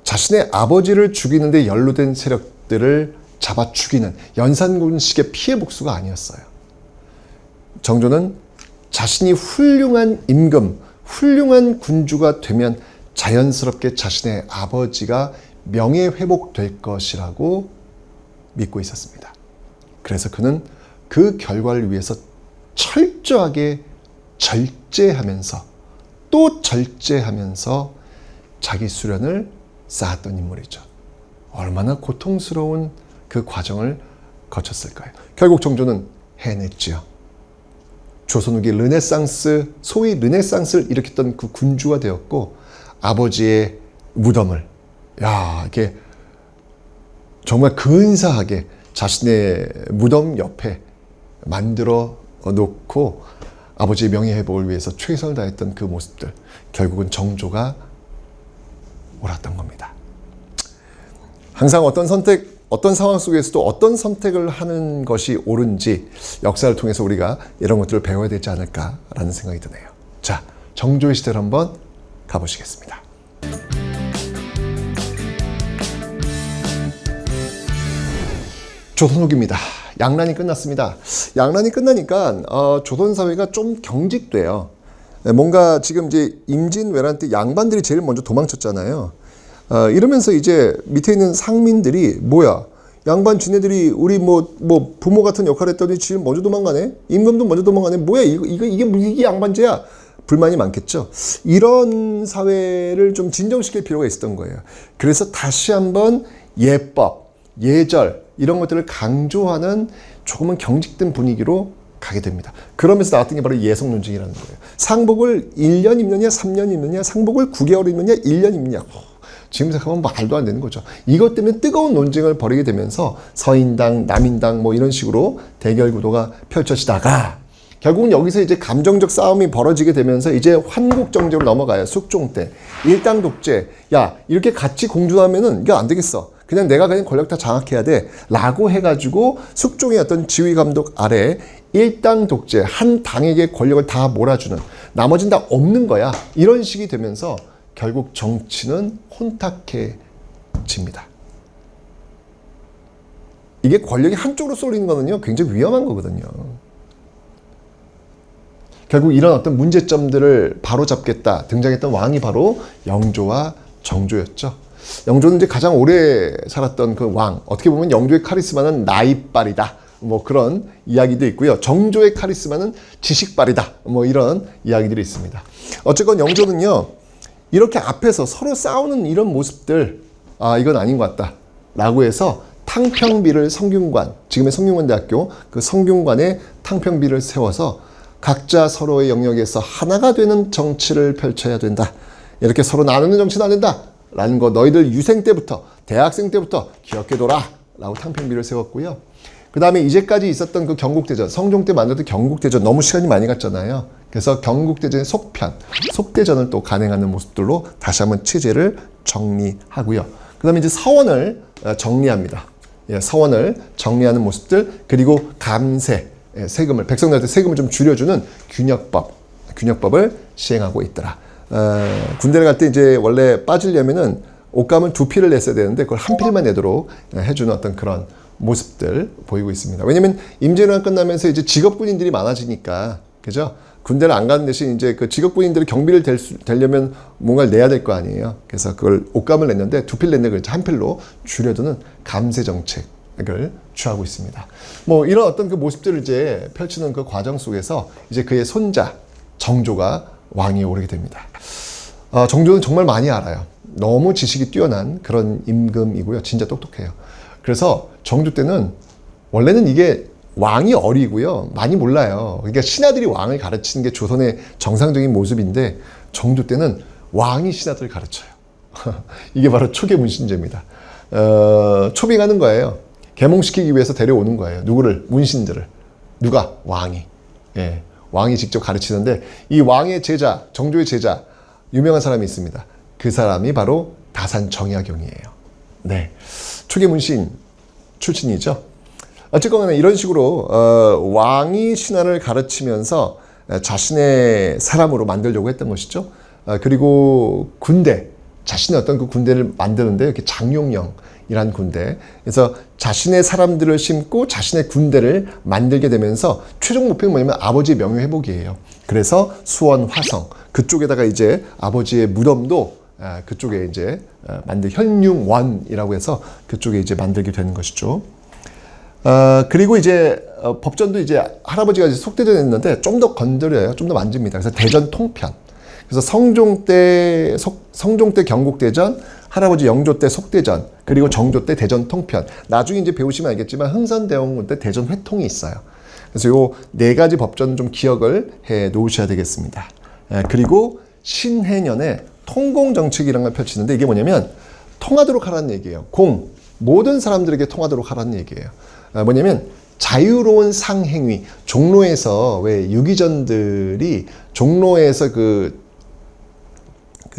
자신의 아버지를 죽이는데 연루된 세력들을 잡아 죽이는 연산군식의 피해 복수가 아니었어요. 정조는 자신이 훌륭한 임금, 훌륭한 군주가 되면 자연스럽게 자신의 아버지가 명예회복될 것이라고 믿고 있었습니다. 그래서 그는 그 결과를 위해서 철저하게 절제하면서 또 절제하면서 자기 수련을 쌓았던 인물이죠. 얼마나 고통스러운 그 과정을 거쳤을까요? 결국 정조는 해냈지요. 조선 후기 르네상스, 소위 르네상스를 일으켰던 그 군주가 되었고, 아버지의 무덤을 이렇게 정말 근사하게 자신의 무덤 옆에 만들어 놓고 아버지의 명예회복을 위해서 최선을 다했던 그 모습들, 결국은 정조가 옳았던 겁니다. 항상 어떤 선택, 어떤 상황 속에서도 어떤 선택을 하는 것이 옳은지 역사를 통해서 우리가 이런 것들을 배워야 되지 않을까라는 생각이 드네요. 자, 정조의 시대를 한번 가보시겠습니다. 조선 후기입니다. 양난이 끝났습니다. 양난이 끝나니까 조선 사회가 좀 경직돼요. 뭔가 지금 이제 임진왜란 때 양반들이 제일 먼저 도망쳤잖아요. 이러면서 이제 밑에 있는 상민들이 뭐야? 양반 지네들이 우리 뭐 부모 같은 역할을 했더니 지금 먼저 도망가네? 임금도 먼저 도망가네? 뭐야? 이게 양반제야? 불만이 많겠죠. 이런 사회를 좀 진정시킬 필요가 있었던 거예요. 그래서 다시 한번 예법, 예절 이런 것들을 강조하는 조금은 경직된 분위기로 가게 됩니다. 그러면서 나왔던 게 바로 예성 논쟁이라는 거예요. 상복을 1년 입느냐 3년 입느냐, 상복을 9개월 입느냐 1년 입느냐. 지금 생각하면 말도 안 되는 거죠. 이것 때문에 뜨거운 논쟁을 벌이게 되면서 서인당, 남인당 뭐 이런 식으로 대결 구도가 펼쳐지다가 결국은 여기서 이제 감정적 싸움이 벌어지게 되면서 이제 환국정제로 넘어가요. 숙종 때. 일당 독재. 야, 이렇게 같이 공존하면은 이게 안 되겠어. 그냥 내가 그냥 권력 다 장악해야 돼. 라고 해가지고 숙종의 어떤 지휘 감독 아래 일당 독재, 한 당에게 권력을 다 몰아주는, 나머지는 다 없는 거야. 이런 식이 되면서 결국 정치는 혼탁해집니다. 이게 권력이 한쪽으로 쏠리는 거는요, 굉장히 위험한 거거든요. 결국 이런 어떤 문제점들을 바로잡겠다 등장했던 왕이 바로 영조와 정조였죠. 영조는 이제 가장 오래 살았던 그 왕. 어떻게 보면 영조의 카리스마는 나이빨이다. 뭐 그런 이야기도 있고요. 정조의 카리스마는 지식빨이다. 뭐 이런 이야기들이 있습니다. 어쨌건 영조는요, 이렇게 앞에서 서로 싸우는 이런 모습들, 아, 이건 아닌 것 같다. 라고 해서 탕평비를 성균관, 지금의 성균관대학교 그 성균관에 탕평비를 세워서 각자 서로의 영역에서 하나가 되는 정치를 펼쳐야 된다. 이렇게 서로 나누는 정치는 안 된다. 라는 거 너희들 유생 때부터, 대학생 때부터 기억해둬라. 라고 탕평비를 세웠고요. 그 다음에 이제까지 있었던 그 경국대전, 성종 때 만들었던 경국대전 너무 시간이 많이 갔잖아요. 그래서 경국대전의 속대전을 또 간행하는 모습들로 다시 한번 체제를 정리하고요. 그 다음에 이제 서원을 정리합니다. 예, 서원을 정리하는 모습들, 그리고 감세, 세금을, 백성들한테 세금을 좀 줄여주는 균역법을 시행하고 있더라. 군대를 갈 때 이제 원래 빠지려면은 옷감은 2필을 냈어야 되는데 그걸 1필만 내도록 해주는 어떤 그런 모습들 보이고 있습니다. 왜냐면 임진왜란 끝나면서 이제 직업군인들이 많아지니까, 그죠? 군대를 안 가는 대신 이제 그 직업군인들이 경비를 되려면 뭔가를 내야 될 거 아니에요. 그래서 그걸 옷감을 냈는데 2필 냈는데 그걸 1필로 줄여두는 감세 정책을 취하고 있습니다. 뭐 이런 어떤 그 모습들을 이제 펼치는 그 과정 속에서 이제 그의 손자 정조가 왕위에 오르게 됩니다. 정조는 정말 많이 알아요. 너무 지식이 뛰어난 그런 임금이고요. 진짜 똑똑해요. 그래서 정조 때는 원래는 이게 왕이 어리고요. 많이 몰라요. 그러니까 신하들이 왕을 가르치는 게 조선의 정상적인 모습인데 정조 때는 왕이 신하들을 가르쳐요. 이게 바로 초계 문신제입니다. 초빙하는 거예요. 계몽시키기 위해서 데려오는 거예요. 누구를? 문신들을. 누가? 왕이. 예, 왕이 직접 가르치는데 이 왕의 제자, 정조의 제자, 유명한 사람이 있습니다. 그 사람이 바로 다산 정약용이에요. 네, 초계 문신 출신이죠. 어쨌거나 이런 식으로 왕이 신하를 가르치면서 자신의 사람으로 만들려고 했던 것이죠. 그리고 군대, 자신의 어떤 그 군대를 만드는데 이렇게 장용령이라는 군대, 그래서 자신의 사람들을 심고 자신의 군대를 만들게 되면서 최종 목표는 뭐냐면 아버지의 명예 회복이에요. 그래서 수원, 화성 그쪽에다가 이제 아버지의 무덤도 그쪽에 이제 현융원이라고 해서 그쪽에 이제 만들게 되는 것이죠. 그리고 이제 법전도 이제 할아버지가 이제 속대전 했는데 좀 더 건드려요. 좀 더 만집니다. 그래서 대전 통편. 그래서 성종 때 경국대전, 할아버지 영조 때 속대전, 그리고 정조 때 대전 통편. 나중에 이제 배우시면 알겠지만 흥선대원군 때 대전 회통이 있어요. 그래서 요 4가지 법전 좀 기억을 해 놓으셔야 되겠습니다. 그리고 신해년에 통공정책이라는 걸 펼치는데 이게 뭐냐면 통하도록 하라는 얘기예요. 모든 사람들에게 통하도록 하라는 얘기예요. 뭐냐면 자유로운 상행위. 종로에서 왜 유기전들이 종로에서 그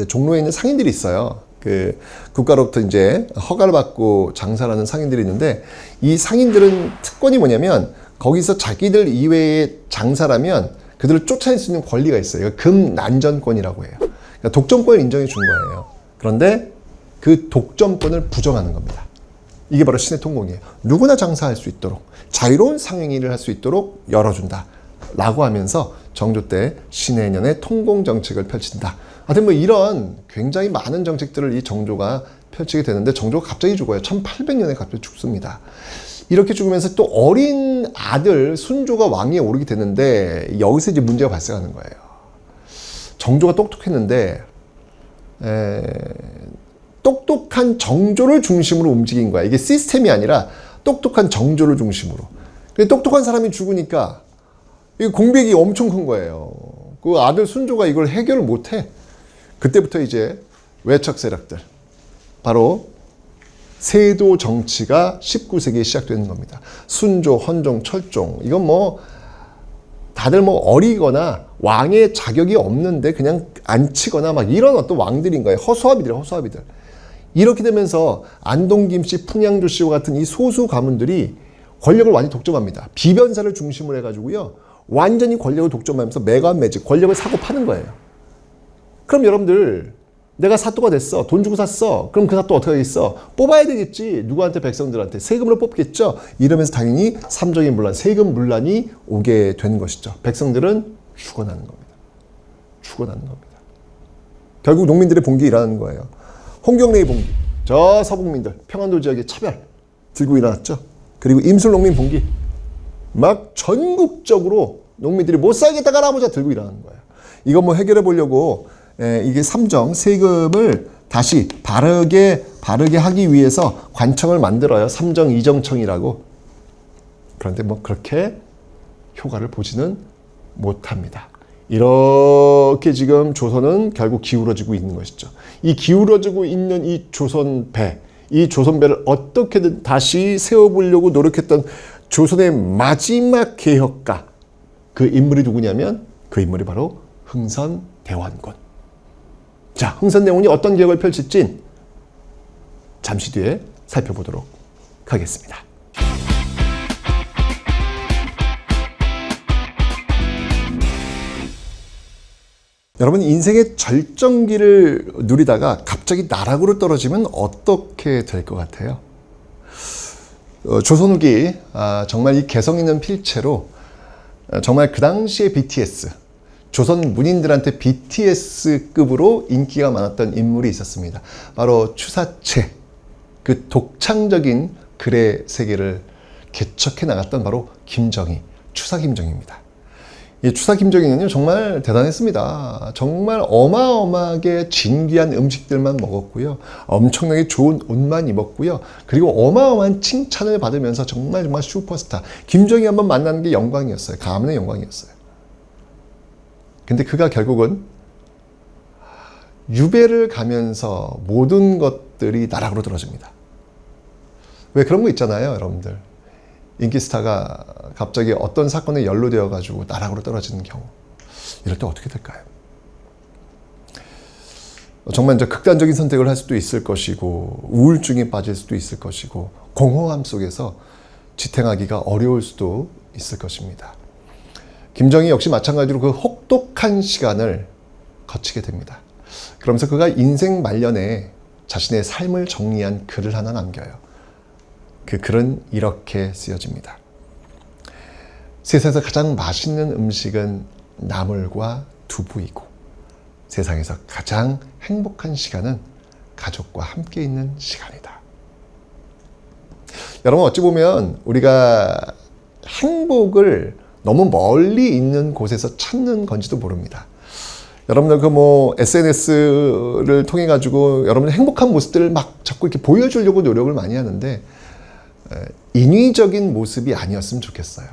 종로에 있는 상인들이 있어요. 그 국가로부터 이제 허가를 받고 장사하는 상인들이 있는데 이 상인들은 특권이 뭐냐면 거기서 자기들 이외에 장사라면 그들을 쫓아낼 수 있는 권리가 있어요. 금난전권이라고 해요. 그러니까 독점권을 인정해 준 거예요. 그런데 그 독점권을 부정하는 겁니다. 이게 바로 신의 통공이에요. 누구나 장사할 수 있도록 자유로운 상행위를 할 수 있도록 열어준다 라고 하면서 정조 때 신해년에 통공정책을 펼친다. 하여튼 뭐 이런 굉장히 많은 정책들을 이 정조가 펼치게 되는데 정조가 갑자기 죽어요. 1800년에 갑자기 죽습니다. 이렇게 죽으면서 또 어린 아들 순조가 왕위에 오르게 되는데 여기서 이제 문제가 발생하는 거예요. 정조가 똑똑했는데 똑똑한 정조를 중심으로 움직인 거야. 이게 시스템이 아니라 똑똑한 정조를 중심으로. 똑똑한 사람이 죽으니까 이 공백이 엄청 큰 거예요. 그 아들 순조가 이걸 해결을 못해. 그때부터 이제 외척 세력들, 바로 세도 정치가 19세기에 시작되는 겁니다. 순조, 헌종, 철종, 이건 뭐 다들 뭐 어리거나 왕의 자격이 없는데 그냥 앉히거나 막 이런 어떤 왕들인 거예요. 허수아비들. 이렇게 되면서 안동 김씨, 풍양조 씨와 같은 이 소수 가문들이 권력을 완전히 독점합니다. 비변사를 중심으로 해가지고요, 완전히 권력을 독점하면서 매관매직, 권력을 사고 파는 거예요. 그럼 여러분들, 내가 사또가 됐어. 돈 주고 샀어. 그럼 그 사또 어떻게 하겠어? 뽑아야 되겠지. 누구한테? 백성들한테. 세금으로 뽑겠죠. 이러면서 당연히 삼정의 문란, 세금 문란이 오게 되는 것이죠. 백성들은 죽어나는 겁니다. 결국 농민들의 봉기 일어나는 거예요. 홍경래의 봉기. 저 서북민들, 평안도 지역의 차별 들고 일어났죠. 그리고 임술농민 봉기. 막 전국적으로 농민들이 못 살겠다 할아버지가 들고 일어나는 거예요. 이거 뭐 해결해 보려고 이게 삼정 세금을 다시 바르게 하기 위해서 관청을 만들어요. 삼정 이정청이라고. 그런데 뭐 그렇게 효과를 보지는 못합니다. 이렇게 지금 조선은 결국 기울어지고 있는 것이죠. 이 기울어지고 있는 이 조선배, 이 조선배를 어떻게든 다시 세워보려고 노력했던 조선의 마지막 개혁가, 그 인물이 누구냐면 그 인물이 바로 흥선대원군. 자, 흥선대원군이 어떤 개혁을 펼칠지 잠시 뒤에 살펴보도록 하겠습니다. 여러분, 인생의 절정기를 누리다가 갑자기 나락으로 떨어지면 어떻게 될 것 같아요? 조선 후기 정말 이 개성 있는 필체로 정말 그 당시의 BTS, 조선 문인들한테 BTS급으로 인기가 많았던 인물이 있었습니다. 바로 추사체, 그 독창적인 글의 세계를 개척해 나갔던 바로 김정희, 추사 김정희입니다. 이 추사 김정희는요, 정말 대단했습니다. 정말 어마어마하게 진귀한 음식들만 먹었고요. 엄청나게 좋은 옷만 입었고요. 그리고 어마어마한 칭찬을 받으면서 정말 슈퍼스타. 김정희 한번 만나는 게 영광이었어요. 가문의 영광이었어요. 근데 그가 결국은 유배를 가면서 모든 것들이 나락으로 떨어집니다. 왜 그런 거 있잖아요, 여러분들. 인기 스타가 갑자기 어떤 사건에 연루되어 가지고 나락으로 떨어지는 경우, 이럴 때 어떻게 될까요? 정말 이제 극단적인 선택을 할 수도 있을 것이고, 우울증에 빠질 수도 있을 것이고, 공허함 속에서 지탱하기가 어려울 수도 있을 것입니다. 김정희 역시 마찬가지로 그 혹독한 시간을 거치게 됩니다. 그러면서 그가 인생 말년에 자신의 삶을 정리한 글을 하나 남겨요. 그 글은 이렇게 쓰여집니다. 세상에서 가장 맛있는 음식은 나물과 두부이고, 세상에서 가장 행복한 시간은 가족과 함께 있는 시간이다. 여러분, 어찌 보면 우리가 행복을 너무 멀리 있는 곳에서 찾는 건지도 모릅니다. 여러분들 SNS를 통해 가지고 여러분의 행복한 모습들을 막 자꾸 이렇게 보여주려고 노력을 많이 하는데, 인위적인 모습이 아니었으면 좋겠어요.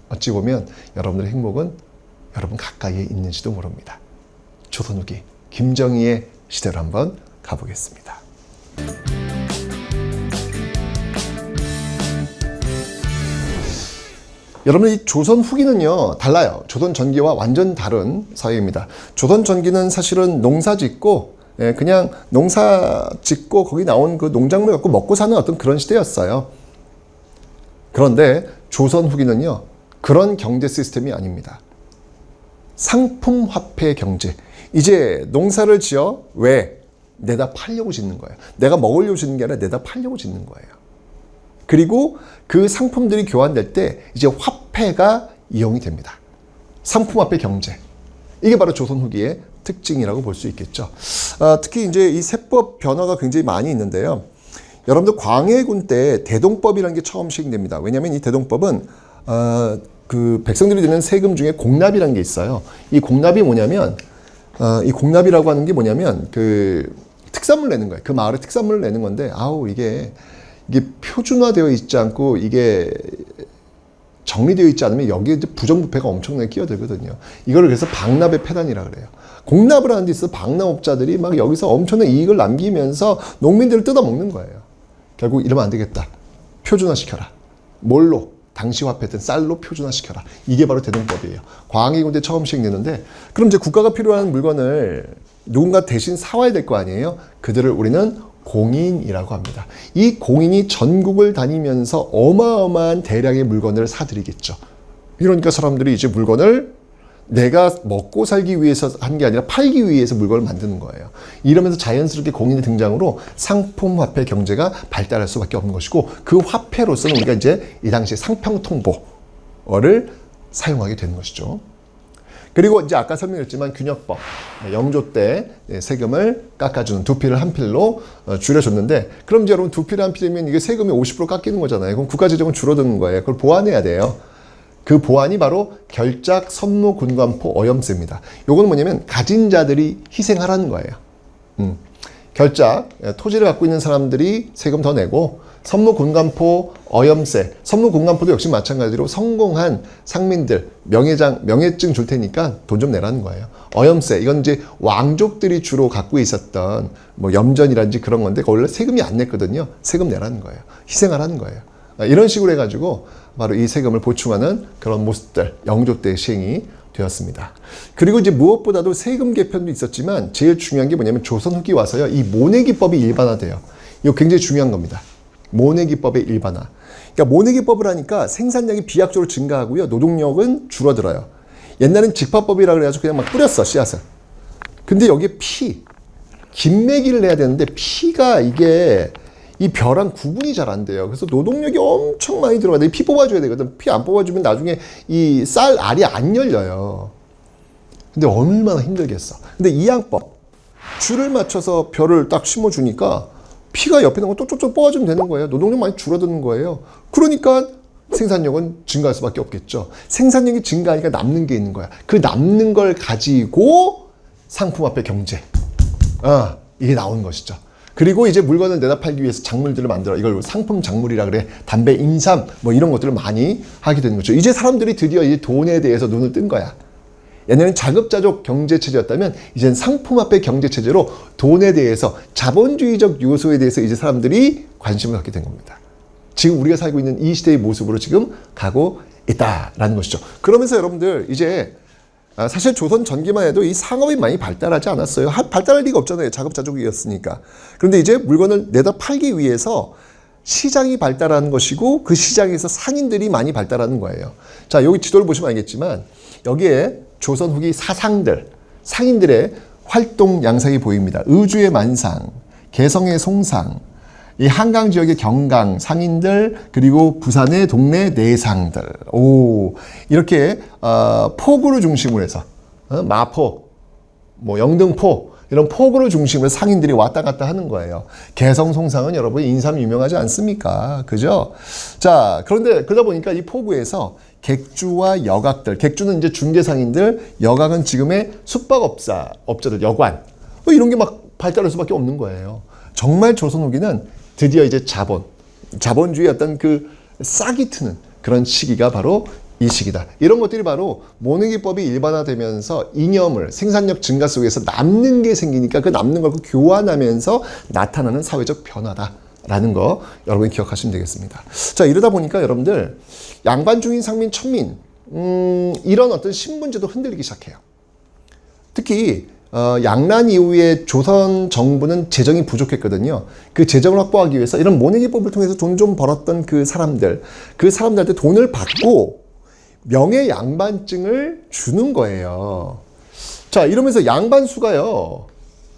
어찌 보면 여러분들의 행복은 여러분 가까이에 있는지도 모릅니다. 조선 후기 김정희의 시대로 한번 가보겠습니다. 여러분, 이 조선 후기는요, 달라요. 조선 전기와 완전 다른 사회입니다. 조선 전기는 사실은 농사 짓고, 그냥 농사 짓고 거기 나온 그 농작물 갖고 먹고 사는 어떤 그런 시대였어요. 그런데 조선 후기는요, 그런 경제 시스템이 아닙니다. 상품 화폐 경제. 이제 농사를 지어 왜? 내다 팔려고 짓는 거예요. 내가 먹으려고 짓는 게 아니라 내다 팔려고 짓는 거예요. 그리고 그 상품들이 교환될 때 이제 화폐가 이용이 됩니다. 상품 화폐 경제. 이게 바로 조선 후기의 특징이라고 볼 수 있겠죠. 특히 이제 이 세법 변화가 굉장히 많이 있는데요. 여러분들 광해군 때 대동법이라는 게 처음 시행됩니다. 왜냐하면 이 대동법은 그 백성들이 내는 세금 중에 공납이라는 게 있어요. 이 공납이 뭐냐면 이 공납이라고 하는 게 뭐냐면 그 특산물 내는 거예요. 그 마을에 특산물을 내는 건데, 이게 표준화되어 있지 않고 이게 정리되어 있지 않으면 여기에 이제 부정부패가 엄청나게 끼어들거든요. 이거를 그래서 방납의 폐단이라 그래요. 공납을 하는 데 있어서 방납업자들이 막 여기서 엄청난 이익을 남기면서 농민들을 뜯어먹는 거예요. 결국 이러면 안 되겠다. 표준화시켜라. 뭘로? 당시 화폐든 쌀로 표준화시켜라. 이게 바로 대동법이에요. 광해군 때 처음 시행되는데, 그럼 이제 국가가 필요한 물건을 누군가 대신 사와야 될 거 아니에요? 그들을 우리는 공인이라고 합니다. 이 공인이 전국을 다니면서 어마어마한 대량의 물건을 사들이겠죠. 이러니까 사람들이 이제 물건을 내가 먹고 살기 위해서 한 게 아니라 팔기 위해서 물건을 만드는 거예요. 이러면서 자연스럽게 공인의 등장으로 상품 화폐 경제가 발달할 수밖에 없는 것이고, 그 화폐로서는 우리가 이제 이 당시에 상평통보를 사용하게 되는 것이죠. 그리고 이제 아까 설명했지만 균역법, 영조 때 세금을 깎아주는 두필을 한 필로 줄여줬는데, 그럼 이제 여러분 두필을 한 필이면 이게 세금이 50% 깎이는 거잖아요. 그럼 국가재정은 줄어드는 거예요. 그걸 보완해야 돼요. 그 보완이 바로 결작, 선무, 군관포, 어염세입니다. 요거는 뭐냐면 가진 자들이 희생하라는 거예요. 결작, 토지를 갖고 있는 사람들이 세금 더 내고, 선무, 군관포, 어염세, 선무, 군관포도 역시 마찬가지로 성공한 상민들 명예증 줄 테니까 돈 좀 내라는 거예요. 어염세, 이건 이제 왕족들이 주로 갖고 있었던 뭐 염전이라든지 그런 건데 원래 세금이 안 냈거든요. 세금 내라는 거예요. 희생하라는 거예요. 이런 식으로 해가지고 바로 이 세금을 보충하는 그런 모습들, 영조 때 시행이 되었습니다. 그리고 이제 무엇보다도 세금 개편도 있었지만 제일 중요한 게 뭐냐면 조선 후기 와서요, 이 모내기법이 일반화돼요. 이거 굉장히 중요한 겁니다. 모내기법의 일반화. 그러니까 모내기법을 하니까 생산량이 비약적으로 증가하고요, 노동력은 줄어들어요. 옛날엔 직파법이라 그래가지고 그냥 막 뿌렸어, 씨앗을. 근데 여기에 김매기를 내야 되는데 피가 이게 이 벼랑 구분이 잘 안 돼요. 그래서 노동력이 엄청 많이 들어가야 돼. 피 뽑아줘야 되거든. 피 안 뽑아주면 나중에 이 쌀 알이 안 열려요. 근데 얼마나 힘들겠어. 근데 이양법, 줄을 맞춰서 벼를 딱 심어주니까 피가 옆에 있는 거 쪽쪽쪽 뽑아주면 되는 거예요. 노동력 많이 줄어드는 거예요. 그러니까 생산력은 증가할 수밖에 없겠죠. 생산력이 증가하니까 남는 게 있는 거야. 그 남는 걸 가지고 상품 앞에 경제, 이게 나오는 것이죠. 그리고 이제 물건을 내다 팔기 위해서 작물들을 만들어. 이걸 상품 작물이라 그래. 담배, 인삼 뭐 이런 것들을 많이 하게 되는 거죠. 이제 사람들이 드디어 이 돈에 대해서 눈을 뜬 거야. 옛날에는 자급자족 경제체제였다면 이제는 상품 앞에 경제체제로 돈에 대해서, 자본주의적 요소에 대해서 이제 사람들이 관심을 갖게 된 겁니다. 지금 우리가 살고 있는 이 시대의 모습으로 지금 가고 있다라는 것이죠. 그러면서 여러분들 이제 사실 조선 전기만 해도 이 상업이 많이 발달하지 않았어요. 발달할 리가 없잖아요. 자급자족이었으니까. 그런데 이제 물건을 내다 팔기 위해서 시장이 발달하는 것이고 그 시장에서 상인들이 많이 발달하는 거예요. 자, 여기 지도를 보시면 알겠지만 여기에 조선 후기 상인들의 활동 양상이 보입니다. 의주의 만상, 개성의 송상, 이 한강 지역의 경강 상인들, 그리고 부산의 동네 내상들, 이렇게 포구를 중심으로 해서 마포, 뭐 영등포 이런 포구를 중심으로 상인들이 왔다 갔다 하는 거예요. 개성 송상은 여러분 인삼 유명하지 않습니까? 그죠? 자, 그런데 그러다 보니까 이 포구에서 객주와 여각들, 객주는 이제 중개상인들, 여각은 지금의 숙박업자들, 여관, 이런 게 막 발달할 수밖에 없는 거예요. 정말 조선 후기는 드디어 이제 자본주의 어떤 그 싹이 트는 그런 시기가 바로 이 시기다. 이런 것들이 바로 모내기법이 일반화되면서 이념을, 생산력 증가 속에서 남는 게 생기니까 그 남는 걸 교환하면서 나타나는 사회적 변화다라는 거 여러분이 기억하시면 되겠습니다. 자, 이러다 보니까 여러분들 양반, 중인, 상민, 천민 이런 어떤 신분제도 흔들리기 시작해요. 특히 양란 이후에 조선 정부는 재정이 부족했거든요. 그 재정을 확보하기 위해서 이런 모내기법을 통해서 돈 좀 벌었던 그 사람들한테 돈을 받고 명예 양반증을 주는 거예요. 자, 이러면서 양반 수가요,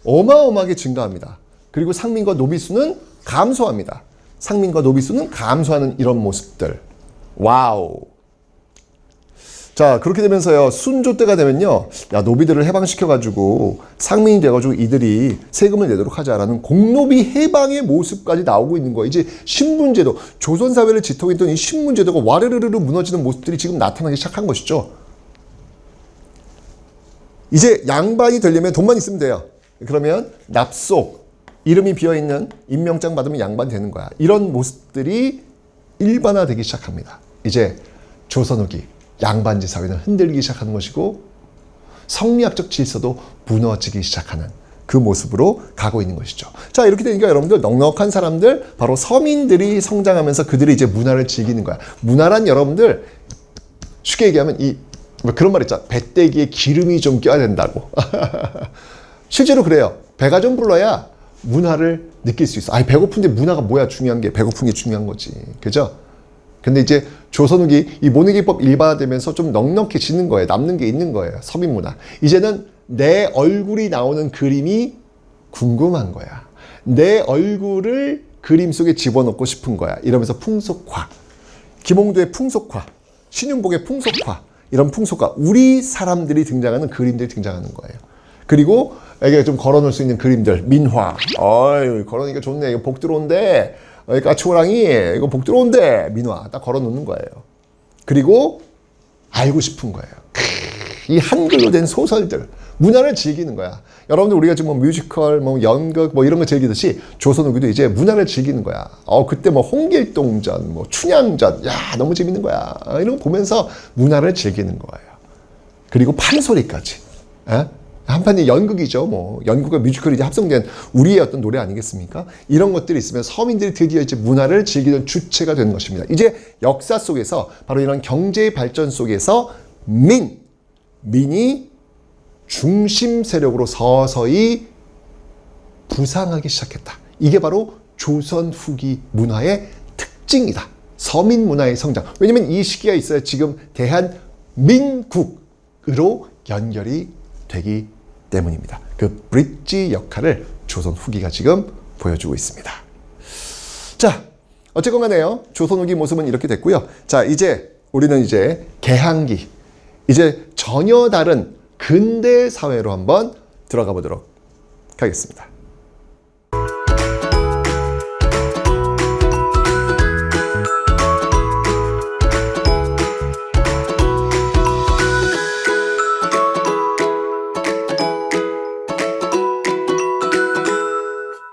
어마어마하게 증가합니다. 그리고 상민과 노비수는 감소합니다. 상민과 노비수는 감소하는 이런 모습들. 와우. 자, 그렇게 되면서요, 순조 때가 되면요, 야, 노비들을 해방시켜가지고 상민이 돼가지고 이들이 세금을 내도록 하자라는 공노비 해방의 모습까지 나오고 있는 거예요. 이제 신분제도, 조선사회를 지통했던 이 신분제도가 와르르르 무너지는 모습들이 지금 나타나기 시작한 것이죠. 이제 양반이 되려면 돈만 있으면 돼요. 그러면 납속, 이름이 비어있는 임명장 받으면 양반 되는 거야. 이런 모습들이 일반화되기 시작합니다. 이제 조선 후기 양반지 사회는 흔들리기 시작하는 것이고 성리학적 질서도 무너지기 시작하는 그 모습으로 가고 있는 것이죠. 자, 이렇게 되니까 여러분들 넉넉한 사람들, 바로 서민들이 성장하면서 그들이 이제 문화를 즐기는 거야. 문화란 여러분들 쉽게 얘기하면 뭐 그런 말 있잖아. 배때기에 기름이 좀 껴야 된다고. 실제로 그래요. 배가 좀 불러야 문화를 느낄 수 있어. 배고픈데 문화가 뭐야? 중요한 게 배고픈 게 중요한 거지. 그죠? 근데 이제 조선 후기 이 모내기법 일반화되면서 좀 넉넉해지는 거예요. 남는 게 있는 거예요. 서민 문화. 이제는 내 얼굴이 나오는 그림이 궁금한 거야. 내 얼굴을 그림 속에 집어넣고 싶은 거야. 이러면서 풍속화, 김홍도의 풍속화, 신윤복의 풍속화, 이런 풍속과 우리 사람들이 등장하는 그림들이 등장하는 거예요. 그리고 이게 좀 걸어놓을 수 있는 그림들, 민화. 어이, 걸어놓으니까 좋네. 이거 복 들어온대. 까치호랑이, 이거 복 들어온대. 민화. 딱 걸어놓는 거예요. 그리고 알고 싶은 거예요. 이 한글로 된 소설들, 문화를 즐기는 거야. 여러분들 우리가 지금 뭐 뮤지컬, 뭐 연극, 뭐 이런 거 즐기듯이 조선 후기도 이제 문화를 즐기는 거야. 그때 뭐 홍길동전, 뭐 춘향전, 야 너무 재밌는 거야. 이런 거 보면서 문화를 즐기는 거예요. 그리고 판소리까지. 한편이 연극이죠. 뭐 연극과 뮤지컬이 이제 합성된 우리의 어떤 노래 아니겠습니까? 이런 것들이 있으면 서민들이 드디어 이제 문화를 즐기는 주체가 되는 것입니다. 이제 역사 속에서 바로 이런 경제 발전 속에서 민이 중심 세력으로 서서히 부상하기 시작했다. 이게 바로 조선 후기 문화의 특징이다. 서민 문화의 성장. 왜냐면 이 시기가 있어야 지금 대한민국으로 연결이 되기 때문입니다. 그 브릿지 역할을 조선 후기가 지금 보여주고 있습니다. 자, 어쨌건 간에요. 조선 후기 모습은 이렇게 됐고요. 자, 이제 우리는 이제 개항기, 이제 전혀 다른 근대 사회로 한번 들어가 보도록 하겠습니다.